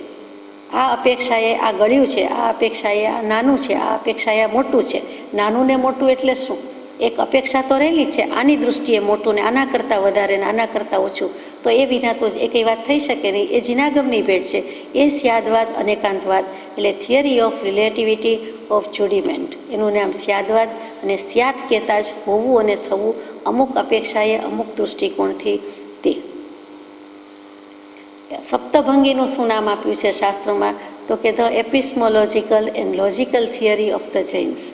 આ અપેક્ષાએ આ ગળ્યું છે, આ અપેક્ષાએ આ નાનું છે, આ અપેક્ષાએ આ મોટું છે. નાનું ને મોટું એટલે શું? એક અપેક્ષા તો રહેલી છે, આની દૃષ્ટિએ મોટું ને આના કરતાં વધારે ને આના કરતાં ઓછું, તો એ વિના તો એ કંઈ વાત થઈ શકે નહીં. એ જીનાગમની ભેટ છે. એ સ્યાદવાદ, અનેકાંતવાદ એટલે થિયરી ઓફ રિલેટિવિટી ઓફ જુડિમેન્ટ, એનું નામ સ્યાદવાદ. અને સ્યાદ કહેતા જ હોવું અને થવું, અમુક અપેક્ષાએ અમુક દૃષ્ટિકોણથી. તે સપ્તભંગીનું શું નામ આપ્યું છે શાસ્ત્રોમાં? તો કે the epistemological and logical theory of the Jains.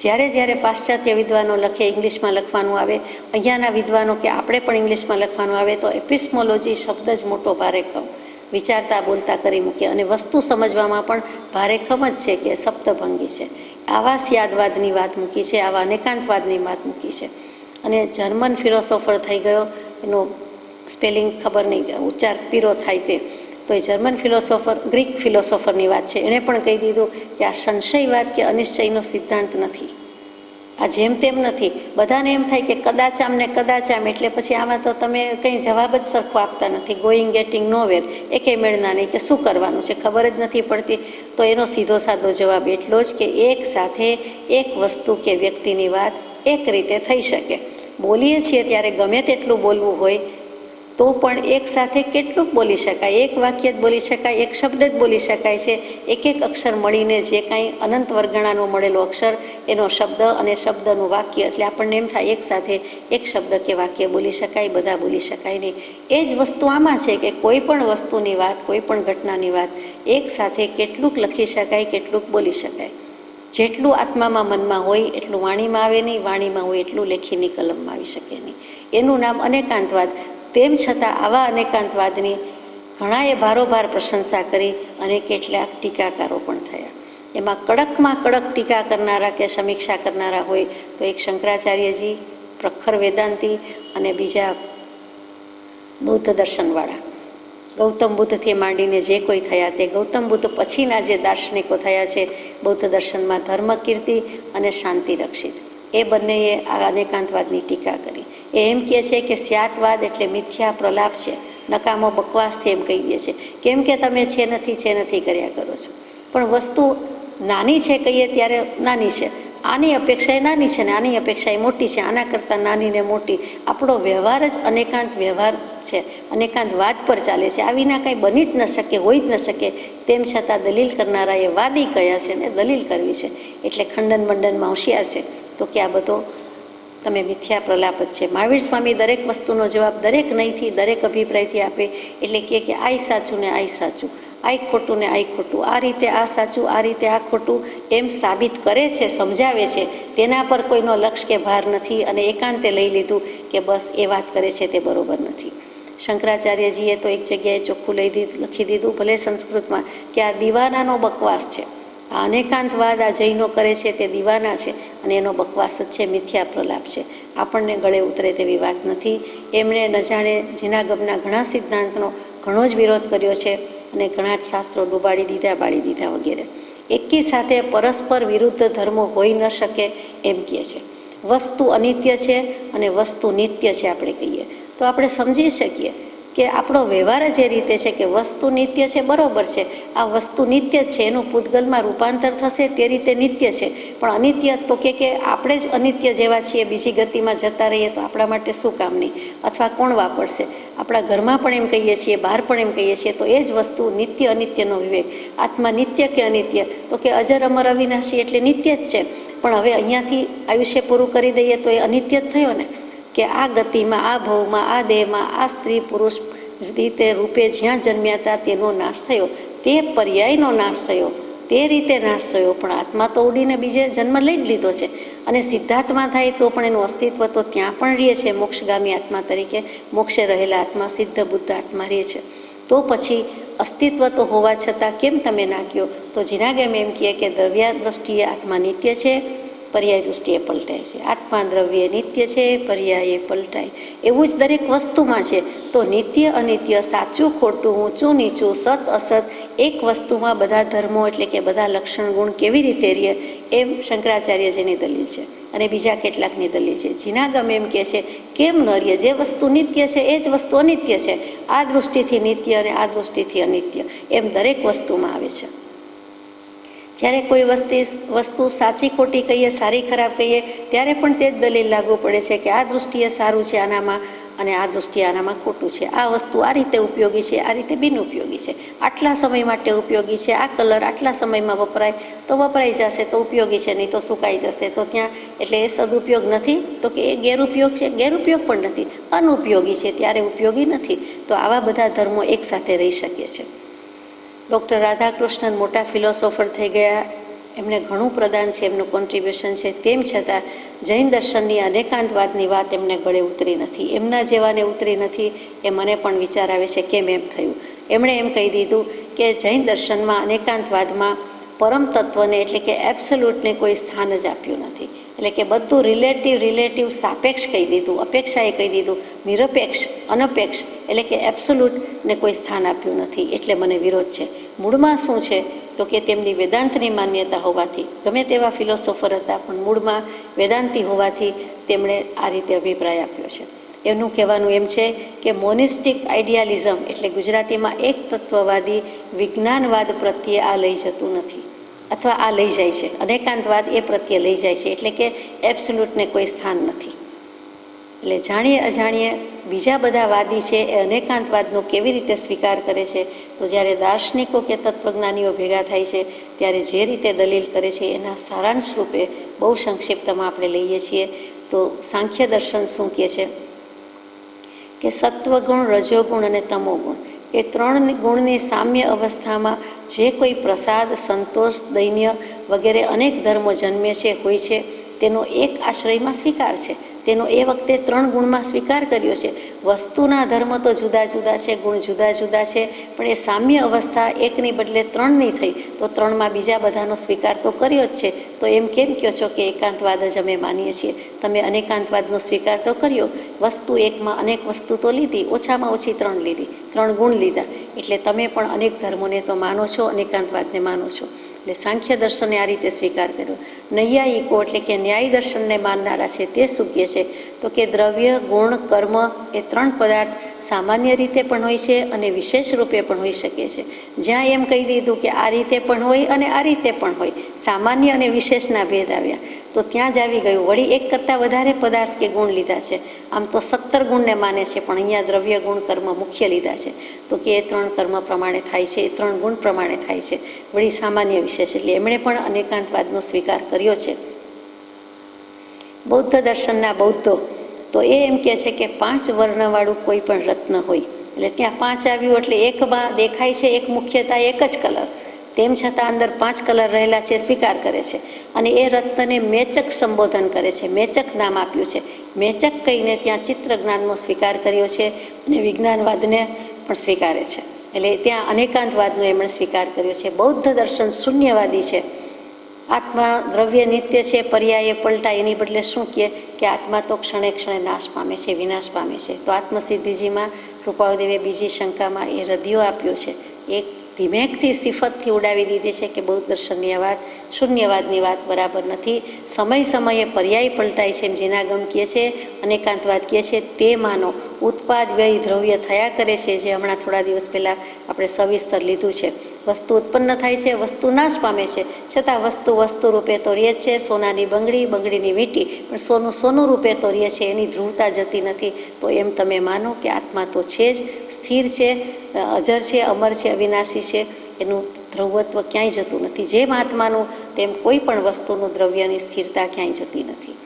જ્યારે જ્યારે પાશ્ચાત્ય વિદ્વાનો લખે, ઇંગ્લિશમાં લખવાનું આવે, અહીંયાના વિદ્વાનો કે આપણે પણ ઇંગ્લિશમાં લખવાનું આવે, તો એપિસ્મોલોજી શબ્દ જ મોટો ભારેખમ વિચારતા બોલતા કરી મૂકે. અને વસ્તુ સમજવામાં પણ ભારેખમ જ છે કે સપ્તભંગી છે. આવા સ્યાદવાદની વાત મૂકી છે, આવા અનેકાંતવાદની વાત મૂકી છે. અને જર્મન ફિલોસોફર થઈ ગયો, એનો સ્પેલિંગ ખબર નહીં, ઉચ્ચાર પીરો થાય તે, તો એ જર્મન ફિલોસોફર, ગ્રીક ફિલોસોફરની વાત છે. એણે પણ કહી દીધું કે આ સંશયવાદ કે અનિશ્ચયનો સિદ્ધાંત નથી, આ જેમ તેમ નથી. બધાને એમ થાય કે કદાચ આમ ને કદાચ આમ, એટલે પછી આમાં તો તમે કંઈ જવાબ જ સરખો આપતા નથી. ગોઈંગ ગેટિંગ નોવેર, એકે મેળના નહીં કે શું કરવાનું છે ખબર જ નથી પડતી. તો એનો સીધો સાદો જવાબ એટલો જ કે એક સાથે એક વસ્તુ કે વ્યક્તિની વાત એક રીતે થઈ શકે. બોલીએ છીએ ત્યારે ગમે તેટલું બોલવું હોય તો પણ એક સાથે કેટલુંક બોલી શકાય? એક વાક્ય જ બોલી શકાય, એક શબ્દ જ બોલી શકાય છે. એક એક અક્ષર મળીને જે કાંઈ અનંત વર્ગણાનો મળેલો અક્ષર, એનો શબ્દ અને શબ્દનું વાક્ય, એટલે આપણને એમ થાય એક સાથે એક શબ્દ કે વાક્ય બોલી શકાય, બધા બોલી શકાય નહીં. એ જ વસ્તુ આમાં છે કે કોઈ પણ વસ્તુની વાત, કોઈ પણ ઘટનાની વાત એક સાથે કેટલુંક લખી શકાય, કેટલુંક બોલી શકાય. જેટલું આત્મામાં, મનમાં હોય એટલું વાણીમાં આવે નહીં, વાણીમાં હોય એટલું લેખીની કલમમાં આવી શકે નહીં. એનું નામ અનેકાંતવાદ. તેમ છતાં આવા અનેકાંતવાદની ઘણાએ ભારોભાર પ્રશંસા કરી અને કેટલાક ટીકાકારો પણ થયા. એમાં કડકમાં કડક ટીકા કરનારા કે સમીક્ષા કરનારા હોય તો એક શંકરાચાર્યજી, પ્રખર વેદાંતિ, અને બીજા બૌદ્ધ દર્શનવાળા. ગૌતમ બુદ્ધથી માંડીને જે કોઈ થયા તે, ગૌતમ બુદ્ધ પછીના જે દાર્શનિકો થયા છે બૌદ્ધ દર્શનમાં, ધર્મકીર્તિ અને શાંતિ રક્ષિત, એ બંનેએ આ અનેકાંતવાદની ટીકા કરી. એ એમ કહે છે કે સ્યાતવાદ એટલે મિથ્યા પ્રલાપ છે, નકામો બકવાસ છે એમ કહી દે છે. કેમ કે તમે છે નથી કર્યા કરો છો. પણ વસ્તુ નાની છે કહીએ ત્યારે નાની છે, આની અપેક્ષા એ નાની છે ને આની અપેક્ષા એ મોટી છે, આના કરતાં નાની ને મોટી. આપણો વ્યવહાર જ અનેકાંત વ્યવહાર છે, અનેકાંતવાદ પર ચાલે છે. આ વિના કાંઈ બની જ ન શકે, હોઈ જ ન શકે. તેમ છતાં દલીલ કરનારાએ વાદી કયા છે ને દલીલ કરવી છે. એટલે ખંડન મંડનમાં હોશિયાર છે તો કે આ બધો તમે મિથ્યા પ્રલાપ જ છે. મહાવીર સ્વામી દરેક વસ્તુનો જવાબ દરેક નહીંથી, દરેક અભિપ્રાયથી આપે. એટલે કે આય સાચું ને આય સાચું, આય ખોટું ને આય ખોટું, આ રીતે આ સાચું, આ રીતે આ ખોટું, એમ સાબિત કરે છે, સમજાવે છે. તેના પર કોઈનો લક્ષ્ય કે ભાર નથી. અને એકાંતે લઈ લીધું કે બસ એ વાત કરે છે તે બરોબર નથી. શંકરાચાર્યજીએ તો એક જગ્યાએ ચોખ્ખું લખી દીધું, ભલે સંસ્કૃતમાં, કે આ દીવાનાનો બકવાસ છે. આ અનેકાંતવાદ આ જૈનો કરે છે તે દીવાના છે અને એનો બકવાસ જ છે, મિથ્યા પ્રલાપ છે. આપણને ગળે ઉતરે તેવી વાત નથી. એમણે ન જાણે જીનાગમના ઘણા સિદ્ધાંતનો ઘણો જ વિરોધ કર્યો છે અને ઘણા જ શાસ્ત્રો ડૂબાડી દીધા, બાળી દીધા વગેરે. એકી સાથે પરસ્પર વિરુદ્ધ ધર્મો હોઈ ન શકે એમ કહે છે. વસ્તુ અનિત્ય છે અને વસ્તુ નિત્ય છે આપણે કહીએ તો આપણે સમજી શકીએ કે આપણો વ્યવહાર જ એ રીતે છે કે વસ્તુ નિત્ય છે, બરોબર છે, આ વસ્તુ નિત્ય જ છે, એનું પૂતગલમાં રૂપાંતર થશે તે રીતે નિત્ય છે. પણ અનિત્ય તો કે આપણે જ અનિત્ય જેવા છીએ, બીજી ગતિમાં જતા રહીએ તો આપણા માટે શું કામની, અથવા કોણ વાપરશે. આપણા ઘરમાં પણ એમ કહીએ છીએ, બહાર પણ એમ કહીએ છીએ, તો એ જ વસ્તુ નિત્ય અનિત્યનો વિવેક. આત્મા નિત્ય કે અનિત્ય, તો કે અજર અમર અવિનાશી એટલે નિત્ય જ છે. પણ હવે અહીંયાથી આયુષ્ય પૂરું કરી દઈએ તો એ અનિત્ય જ થયો ને, કે આ ગતિમાં, આ ભવમાં, આ દેહમાં, આ સ્ત્રી પુરુષ રીતે રૂપે જ્યાં જન્મ્યા હતા તેનો નાશ થયો, તે પર્યાયનો નાશ થયો, તે રીતે નાશ થયો. પણ આત્મા તો ઉડીને બીજે જન્મ લઈ જ લીધો છે. અને સિદ્ધાત્મા થાય તો પણ એનું અસ્તિત્વ તો ત્યાં પણ રહે છે, મોક્ષગામી આત્મા તરીકે. મોક્ષે રહેલા આત્મા, સિદ્ધ બુદ્ધ આત્મા રહે છે. તો પછી અસ્તિત્વ તો હોવા છતાં કેમ તમે ના કહો? તો જીનાગમ એમ કહે કે દ્રવ્ય દૃષ્ટિએ આત્મા નિત્ય છે, પર્યાય દૃષ્ટિએ પલટાય છે. આત્મા દ્રવ્ય નિત્ય છે, પર્યાય પલટાય. એવું જ દરેક વસ્તુમાં છે. તો નિત્ય અનિત્ય, સાચું ખોટું, ઊંચું નીચું, સત અસત, એક વસ્તુમાં બધા ધર્મો એટલે કે બધા લક્ષણ ગુણ કેવી રીતે રહે, એમ શંકરાચાર્યજીની દલીલ છે. અને બીજા કેટલાકની દલીલ છે. જીનાગમ એમ કહે છે કેમ ન રહે? જે વસ્તુ નિત્ય છે એ જ વસ્તુ અનિત્ય છે. આ દૃષ્ટિથી નિત્ય અને આ દૃષ્ટિથી અનિત્ય, એમ દરેક વસ્તુમાં આવે છે. જ્યારે કોઈ વસ્તુ સાચી ખોટી કહીએ, સારી ખરાબ કહીએ, ત્યારે પણ તે જ દલીલ લાગુ પડે છે કે આ દૃષ્ટિએ સારું છે આનામાં અને આ દૃષ્ટિએ આનામાં ખોટું છે. આ વસ્તુ આ રીતે ઉપયોગી છે, આ રીતે બિનઉપયોગી છે. આટલા સમય માટે ઉપયોગી છે, આ કલર આટલા સમયમાં વપરાય તો વપરાઈ જશે તો ઉપયોગી છે, નહીં તો સુકાઈ જશે તો ત્યાં, એટલે એ સદુપયોગ નથી. તો કે એ ગેરઉપયોગ છે, ગેરઉપયોગ પણ નથી, અનુપયોગી છે, ત્યારે ઉપયોગી નથી. તો આવા બધા ધર્મો એકસાથે રહી શકે છે. ડૉક્ટર રાધાકૃષ્ણન મોટા ફિલોસોફર થઈ ગયા, એમને ઘણું પ્રદાન છે, એમનું કોન્ટ્રીબ્યુશન છે. તેમ છતાં જૈન દર્શનની અનેકાંતવાદની વાત એમને ગળે ઉતરી નથી, એમના જેવાને ઉતરી નથી. એ મને પણ વિચાર આવે છે કેમ એમ થયું. એમણે એમ કહી દીધું કે જૈન દર્શનમાં અનેકાંતવાદમાં પરમ તત્વને એટલે કે એબ્સોલ્યુટને કોઈ સ્થાન જ આપ્યું નથી. એટલે કે બધું રિલેટિવ સાપેક્ષ કહી દીધું, અપેક્ષાએ કહી દીધું, નિરપેક્ષ અનપેક્ષ, એટલે કે એબ્સોલ્યુટને કોઈ સ્થાન આપ્યું નથી. એટલે મને વિરોધ છે. મૂળમાં શું છે તો કે તેમની વેદાંતની માન્યતા હોવાથી, ગમે તેવા ફિલોસોફર હતા પણ મૂળમાં વેદાંતી હોવાથી તેમણે આ રીતે અભિપ્રાય આપ્યો છે. એમનું કહેવાનું એમ છે કે મોનિસ્ટિક આઈડિયાલિઝમ એટલે ગુજરાતીમાં એક તત્વવાદી વિજ્ઞાનવાદ પ્રત્યે આ લઈ જતું નથી, અથવા આ લઈ જાય છે. અનેકાંતવાદ એ પ્રત્યે લઈ જાય છે, એટલે કે એબ્સોલ્યુટને કોઈ સ્થાન નથી. એટલે જાણીએ અજાણીએ બીજા બધા વાદી છે એ અનેકાંતવાદનો કેવી રીતે સ્વીકાર કરે છે? તો જ્યારે દાર્શનિકો કે તત્વજ્ઞાનીઓ ભેગા થાય છે ત્યારે જે રીતે દલીલ કરે છે એના સારાંશ રૂપે બહુ સંક્ષિપ્તમાં આપણે લઈએ છીએ. તો સાંખ્ય દર્શન શું કહે છે કે સત્વગુણ, રજોગુણ અને તમોગુણ એ ત્રણ ગુણની સામ્ય અવસ્થામાં જે કોઈ પ્રસાદ, સંતોષ, દૈન્ય વગેરે અનેક ધર્મો જન્મે છે, હોય છે, તેનો એક આશ્રયમાં સ્વીકાર છે. તેનો એ વખતે ત્રણ ગુણમાં સ્વીકાર કર્યો છે. વસ્તુના ધર્મ તો જુદા જુદા છે, ગુણ જુદા જુદા છે, પણ એ સામ્ય અવસ્થા એકની બદલે ત્રણની થઈ તો ત્રણમાં બીજા બધાનો સ્વીકાર તો કર્યો જ છે. તો એમ કેમ કહો છો કે એકાંતવાદ જ અમે માનીએ છીએ? તમે અનેકાંતવાદનો સ્વીકાર તો કર્યો, વસ્તુ એકમાં અનેક વસ્તુ તો લીધી, ઓછામાં ઓછી ત્રણ લીધી, ત્રણ ગુણ લીધા, એટલે તમે પણ અનેક ધર્મોને તો માનો છો, અનેકાંતવાદને માનો છો. એટલે સાંખ્ય દર્શને આ રીતે સ્વીકાર કર્યો. નૈયાયિકો એટલે કે ન્યાય દર્શનને માનનારા છે તે શું કહે છે? તો કે દ્રવ્ય, ગુણ, કર્મ એ ત્રણ પદાર્થ સામાન્ય રીતે પણ હોય છે અને વિશેષ રૂપે પણ હોઈ શકે છે. જ્યાં એમ કહી દીધું કે આ રીતે પણ હોય અને આ રીતે પણ હોય, સામાન્ય અને વિશેષના ભેદ આવ્યા, તો ત્યાં જ આવી ગયું. વળી એક કરતાં વધારે પદાર્થ કે ગુણ લીધા છે. આમ તો 17 ગુણને માને છે, પણ અહીંયા દ્રવ્ય, ગુણ, કર્મ મુખ્ય લીધા છે. તો કે એ ત્રણ કર્મ પ્રમાણે થાય છે, એ ત્રણ ગુણ પ્રમાણે થાય છે, વળી સામાન્ય વિશેષ. એટલે એમણે પણ અનેકાંતવાદનો સ્વીકાર કર્યો છે. બૌદ્ધ દર્શનના બૌદ્ધો તો એ એમ કહે છે કે 5 વર્ણવાળું કોઈ પણ રત્ન હોય, એટલે ત્યાં 5 આવ્યું એટલે એકમાં દેખાય છે એક મુખ્યતા, એક જ કલર, તેમ છતાં અંદર 5 કલર રહેલા છે, સ્વીકાર કરે છે. અને એ રત્નને મેચક સંબોધન કરે છે, મેચક નામ આપ્યું છે. મેચક કહીને ત્યાં ચિત્ર જ્ઞાનનો સ્વીકાર કર્યો છે અને વિજ્ઞાનવાદને પણ સ્વીકારે છે. એટલે ત્યાં અનેકાંતવાદનો એમણે સ્વીકાર કર્યો છે. બૌદ્ધ દર્શન શૂન્યવાદી છે. આત્મા દ્રવ્ય નિત્ય છે, પર્યાય પલટા, એની બદલે શું કહે કે આત્મા તો ક્ષણે ક્ષણે નાશ પામે છે, વિનાશ પામે છે. તો આત્મસિદ્ધિજીમાં કૃપાળદેવે બીજી શંકામાં એ રદિયો આપ્યો છે, એક ધીમેકથી સિફતથી ઉડાવી દીધી છે કે બૌદ્ધ દર્શનની આ વાત, શૂન્યવાદની વાત બરાબર નથી. સમય સમયે પર્યાય પલટાય છે, એમ જીનાગમ કહે છે, અનેકાંતવાદ કહે છે તે માનો. ઉત્પાદ વ્યય દ્રવ્ય થયા કરે છે, જે હમણાં થોડા દિવસ પહેલાં આપણે સવિસ્તર લીધું છે. વસ્તુ ઉત્પન્ન થાય છે, વસ્તુ નાશ પામે છે, છતાં વસ્તુ વસ્તુ રૂપે તો રહે છે. સોનાની બંગડી, બંગડીની વીંટી, પણ સોનું સોનું રૂપે તો રહે છે, એની ધ્રુવતા જતી નથી. તો એમ તમે માનો કે આત્મા તો છે જ, સ્થિર છે, અજર છે, અમર છે, અવિનાશી છે, એનું ધ્રુવત્વ ક્યાંય જતું નથી. જેમ આત્માનું તેમ કોઈ પણ વસ્તુનું દ્રવ્યની સ્થિરતા ક્યાંય જતી નથી.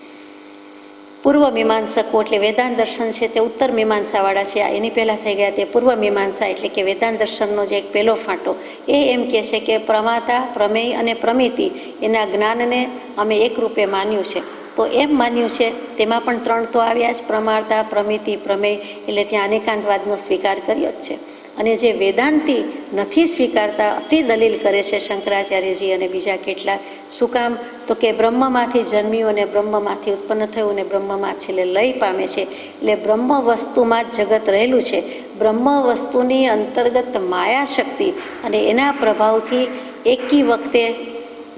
પૂર્વ મીમાંસકો એટલે વેદાંત દર્શન છે તે ઉત્તર મીમાંસાવાળા છે, એની પહેલાં થઈ ગયા તે પૂર્વ મીમાંસા, એટલે કે વેદાંત દર્શનનો જે એક પહેલો ફાંટો, એ એમ કહે છે કે પ્રમાતા, પ્રમેય અને પ્રમિતિ એના જ્ઞાનને અમે એક રૂપે માન્યું છે. તો એમ માન્યું છે, તેમાં પણ 3 તો આવ્યા જ, પ્રમાતા, પ્રમિતિ, પ્રમેય, એટલે ત્યાં અનેકાંતવાદનો સ્વીકાર કર્યો જ છે. અને જે વેદાંતી નથી સ્વીકારતા, અતિ દલીલ કરે છે શંકરાચાર્યજી અને બીજા કેટલા, શું કામ? તો કે બ્રહ્મમાંથી જન્મ્યું અને બ્રહ્મમાંથી ઉત્પન્ન થયું અને બ્રહ્મમાં છેલ્લે લય પામે છે. એટલે બ્રહ્મ વસ્તુમાં જ જગત રહેલું છે. બ્રહ્મ વસ્તુની અંતર્ગત માયા શક્તિ અને એના પ્રભાવથી એકી વખતે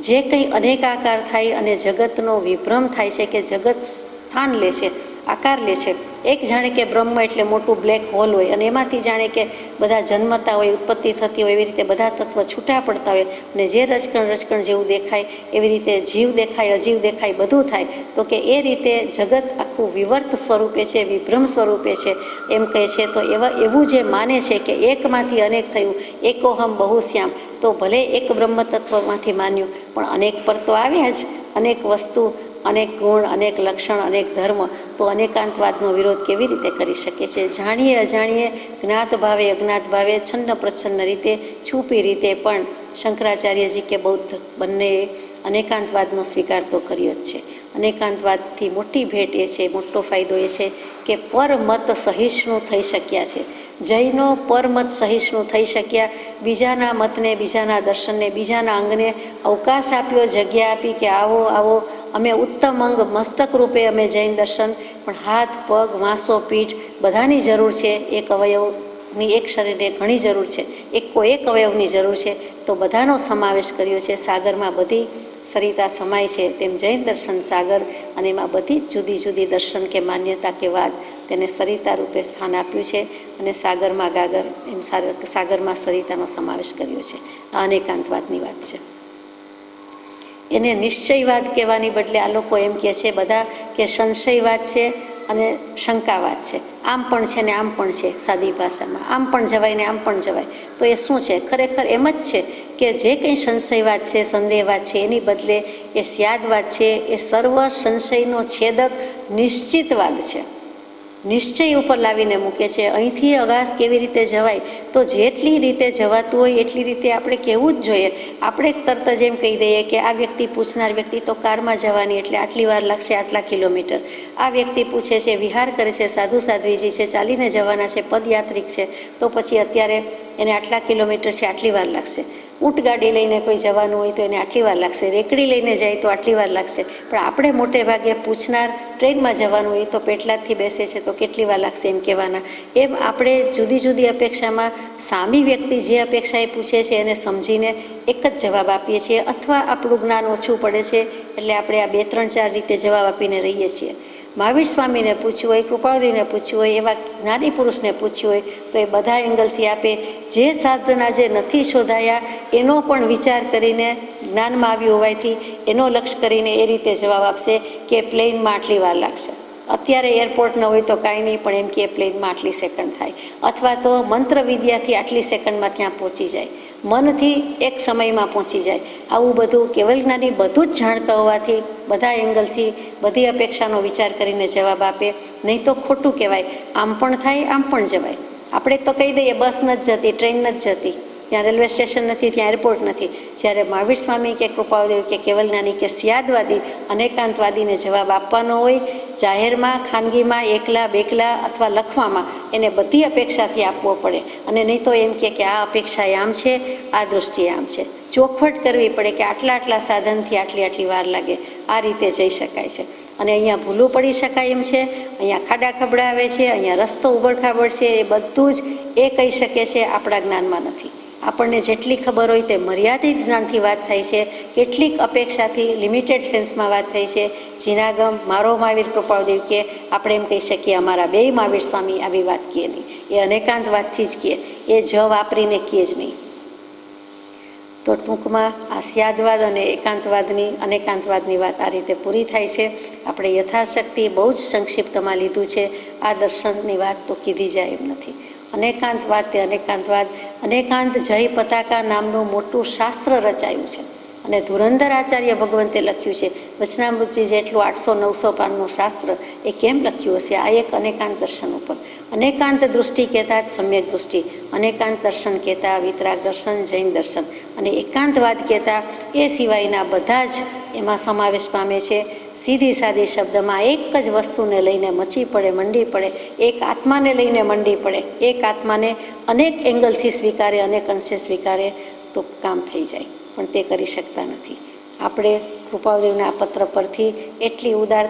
જે કંઈ અનેકાકાર થાય અને જગતનો વિભ્રમ થાય છે, કે જગત સ્થાન લે છે, આકાર લે છે. એક જાણે કે બ્રહ્મ એટલે મોટું બ્લેક હોલ હોય અને એમાંથી જાણે કે બધા જન્મતા હોય, ઉત્પત્તિ થતી હોય, એવી રીતે બધા તત્વ છૂટા પડતા હોય અને જે રચકણ જેવું દેખાય એવી રીતે જીવ દેખાય, અજીવ દેખાય, બધું થાય. તો કે એ રીતે જગત આખું વિવર્ત સ્વરૂપે છે, વિભ્રમ સ્વરૂપે છે, એમ કહે છે. તો એવું જે માને છે કે એકમાંથી અનેક થયું, એકોહમ બહુશ્યામ, તો ભલે એક બ્રહ્મ તત્વમાંથી માન્યું, પણ અનેક પર તો આવ્યા જ, અનેક વસ્તુ, અનેક ગુણ, અનેક લક્ષણ, અનેક ધર્મ, તો અનેકાંતવાદનો વિરોધ કેવી રીતે કરી શકે છે? જાણીએ અજાણીએ, જ્ઞાત ભાવે અજ્ઞાત ભાવે, છન્ન પ્રચ્છન્ન રીતે, છુપી રીતે પણ શંકરાચાર્યજી કે બૌદ્ધ બંનેએ અનેકાંતવાદનો સ્વીકાર તો કર્યો જ છે. અનેકાંતવાદથી મોટી ભેટ એ છે, મોટો ફાયદો એ છે કે પરમત સહિષ્ણુ થઈ શક્યા છે. જૈનો પરમત સહિષ્ણુ થઈ શક્યા. બીજાના મતને, બીજાના દર્શનને, બીજાના અંગને અવકાશ આપ્યો, જગ્યા આપી કે આવો આવો, અમે ઉત્તમ અંગ મસ્તક રૂપે અમે જૈન દર્શન, પણ હાથ, પગ, વાંસો, પીઠ બધાની જરૂર છે. એક અવયવની, એક શરીરને ઘણી જરૂર છે, એક અવયવની જરૂર છે, તો બધાનો સમાવેશ કર્યો છે. સાગરમાં બધી સરિતા સમાય છે, તેમ જૈન દર્શન સાગર, અને એમાં બધી જ જુદી જુદી દર્શન કે માન્યતા કે વાત તેને સરિતા રૂપે સ્થાન આપ્યું છે. અને સાગરમાં ગાગર, એમ સાગરમાં સરિતાનો સમાવેશ કર્યો છે. આ અનેકાંતવાદની વાત છે. એને નિશ્ચયવાદ કહેવાની બદલે આ લોકો એમ કહે છે બધા કે સંશયવાદ છે અને શંકાવાદ છે. આમ પણ છે ને આમ પણ છે. સાદી ભાષામાં આમ પણ જવાય ને આમ પણ જવાય. તો એ શું છે? ખરેખર એમ જ છે કે જે કંઈ સંશયવાદ છે, સંદેહવાદ છે, એની બદલે એ સ્યાદવાદ છે, એ સર્વ સંશયનો છેદક નિશ્ચિતવાદ છે. નિશ્ચય ઉપર લાવીને મૂકે છે. અહીંથી અગાસ કેવી રીતે જવાય, તો જેટલી રીતે જવાતું હોય એટલી રીતે આપણે કહેવું જ જોઈએ. આપણે તરત જ એમ કહી દઈએ કે આ વ્યક્તિ પૂછનાર વ્યક્તિ તો કારમાં જવાની એટલે આટલી વાર લાગશે, આટલા કિલોમીટર. આ વ્યક્તિ પૂછે છે, વિહાર કરે છે, સાધુ સાધ્વીજી છે, ચાલીને જવાના છે, પદયાત્રિક છે, તો પછી અત્યારે એને આટલા કિલોમીટર છે, આટલી વાર લાગશે. ઊંટ ગાડી લઈને કોઈ જવાનું હોય તો એને આટલી વાર લાગશે, રેકડી લઈને જાય તો આટલી વાર લાગશે. પણ આપણે મોટે ભાગે પૂછનાર ટ્રેનમાં જવાનું હોય તો પેટલાદથી બેસે છે તો કેટલી વાર લાગશે એમ કહેવાના. એમ આપણે જુદી જુદી અપેક્ષામાં સામી વ્યક્તિ જે અપેક્ષા એ પૂછે છે એને સમજીને એક જ જવાબ આપીએ છીએ, અથવા આપણું જ્ઞાન ઓછું પડે છે એટલે આપણે આ 2-3-4 રીતે જવાબ આપીને રહીએ છીએ. મહાવીર સ્વામીને પૂછ્યું હોય, કૃપાળુદેવને પૂછ્યું હોય, એવા જ્ઞાની પુરુષને પૂછ્યું હોય તો એ બધા એંગલથી આપે. જે સાધના જે નથી શોધાયા એનો પણ વિચાર કરીને, જ્ઞાનમાં આવ્યું હોવાથી એનો લક્ષ્ય કરીને એ રીતે જવાબ આપશે કે પ્લેનમાં આટલી વાર લાગશે. અત્યારે એરપોર્ટ ન હોય તો કાંઈ નહીં, પણ એમ કે પ્લેનમાં આટલી સેકન્ડ થાય, અથવા તો મંત્ર વિદ્યાથી આટલી સેકન્ડમાં ત્યાં પહોંચી જાય, મનથી એક સમયમાં પહોંચી જાય. આવું બધું કેવલ જ્ઞાની બધું જ જાણતા હોવાથી બધા એંગલથી બધી અપેક્ષાનો વિચાર કરીને જવાબ આપે. નહીં તો ખોટું કહેવાય, આમ પણ થાય આમ પણ જવાય. આપણે તો કહી દઈએ બસ નથી જતી, ટ્રેન નથી જતી, ત્યાં રેલવે સ્ટેશન નથી, ત્યાં એરપોર્ટ નથી. જ્યારે મહાવીર સ્વામી કે કૃપાળુદેવ કે કેવલ જ્ઞાની કે સ્યાદવાદી અનેકાંતવાદીને જવાબ આપવાનો હોય, જાહેરમાં, ખાનગીમાં, એકલા બેકલા અથવા લખવામાં, એને બધી અપેક્ષાથી આપવો પડે. અને નહીં તો એમ કે આ અપેક્ષા આમ છે, આ દૃષ્ટિએ આમ છે. ચોખવટ કરવી પડે કે આટલા આટલા સાધનથી આટલી આટલી વાર લાગે, આ રીતે જઈ શકાય છે. અને અહીંયા ભૂલું પડી શકાય એમ છે, અહીંયા ખાડા ખબડાવે છે, અહીંયા રસ્તો ઉબડખાબડ છે, એ બધું જ એ કહી શકે છે, આપણા જ્ઞાનમાં નથી. આપણને જેટલી ખબર હોય તે મર્યાદિત જ્ઞાનથી વાત થાય છે, કેટલીક અપેક્ષાથી લિમિટેડ સેન્સમાં વાત થઈ છે. જીનાગમ મારો મહાવીર કૃપાળુદેવ કે આપણે એમ કહી શકીએ અમારા બેય મહાવીર સ્વામી આવી વાત કહે નહીં, એ અનેકાંત વાતથી જ કહે, એ જ વાપરીને કહે જ નહીં. તો ટૂંકમાં આ સ્યાદવાદ અને એકાંતવાદની અનેકાંતવાદની વાત આ રીતે પૂરી થાય છે. આપણે યથાશક્તિ બહુ જ સંક્ષિપ્તમાં લીધું છે. આ દર્શનની વાત તો કીધી જાય એમ નથી. અનેકાંતવાદ તે અનેકાંતવાદ, અનેકાંત જય પતાકા નામનું મોટું શાસ્ત્ર રચાયું છે અને ધુરંધર આચાર્ય ભગવંતે લખ્યું છે. વચનામૃતજી જેટલું 800-900 પાનનું શાસ્ત્ર એ કેમ લખ્યું હશે? આ એક અનેકાંત દર્શન ઉપર. અનેકાંત દૃષ્ટિ કહેતા સમ્યક દૃષ્ટિ, અનેકાંત દર્શન કહેતા વિતરાગ દર્શન, જૈન દર્શન, અને એકાંતવાદ કહેતા એ સિવાયના બધા જ એમાં સમાવેશ પામે છે. સીધી સાદી શબ્દમાં એક જ વસ્તુને લઈને મચી પડે, મંડી પડે, એક આત્માને લઈને મંડી પડે, એક આત્માને અનેક એંગલથી સ્વીકારે, અનેક અંશે સ્વીકારે તો કામ થઈ જાય, પણ તે કરી શકતા નથી. આપણે કૃપાળુદેવના પત્ર પરથી એટલી ઉદાર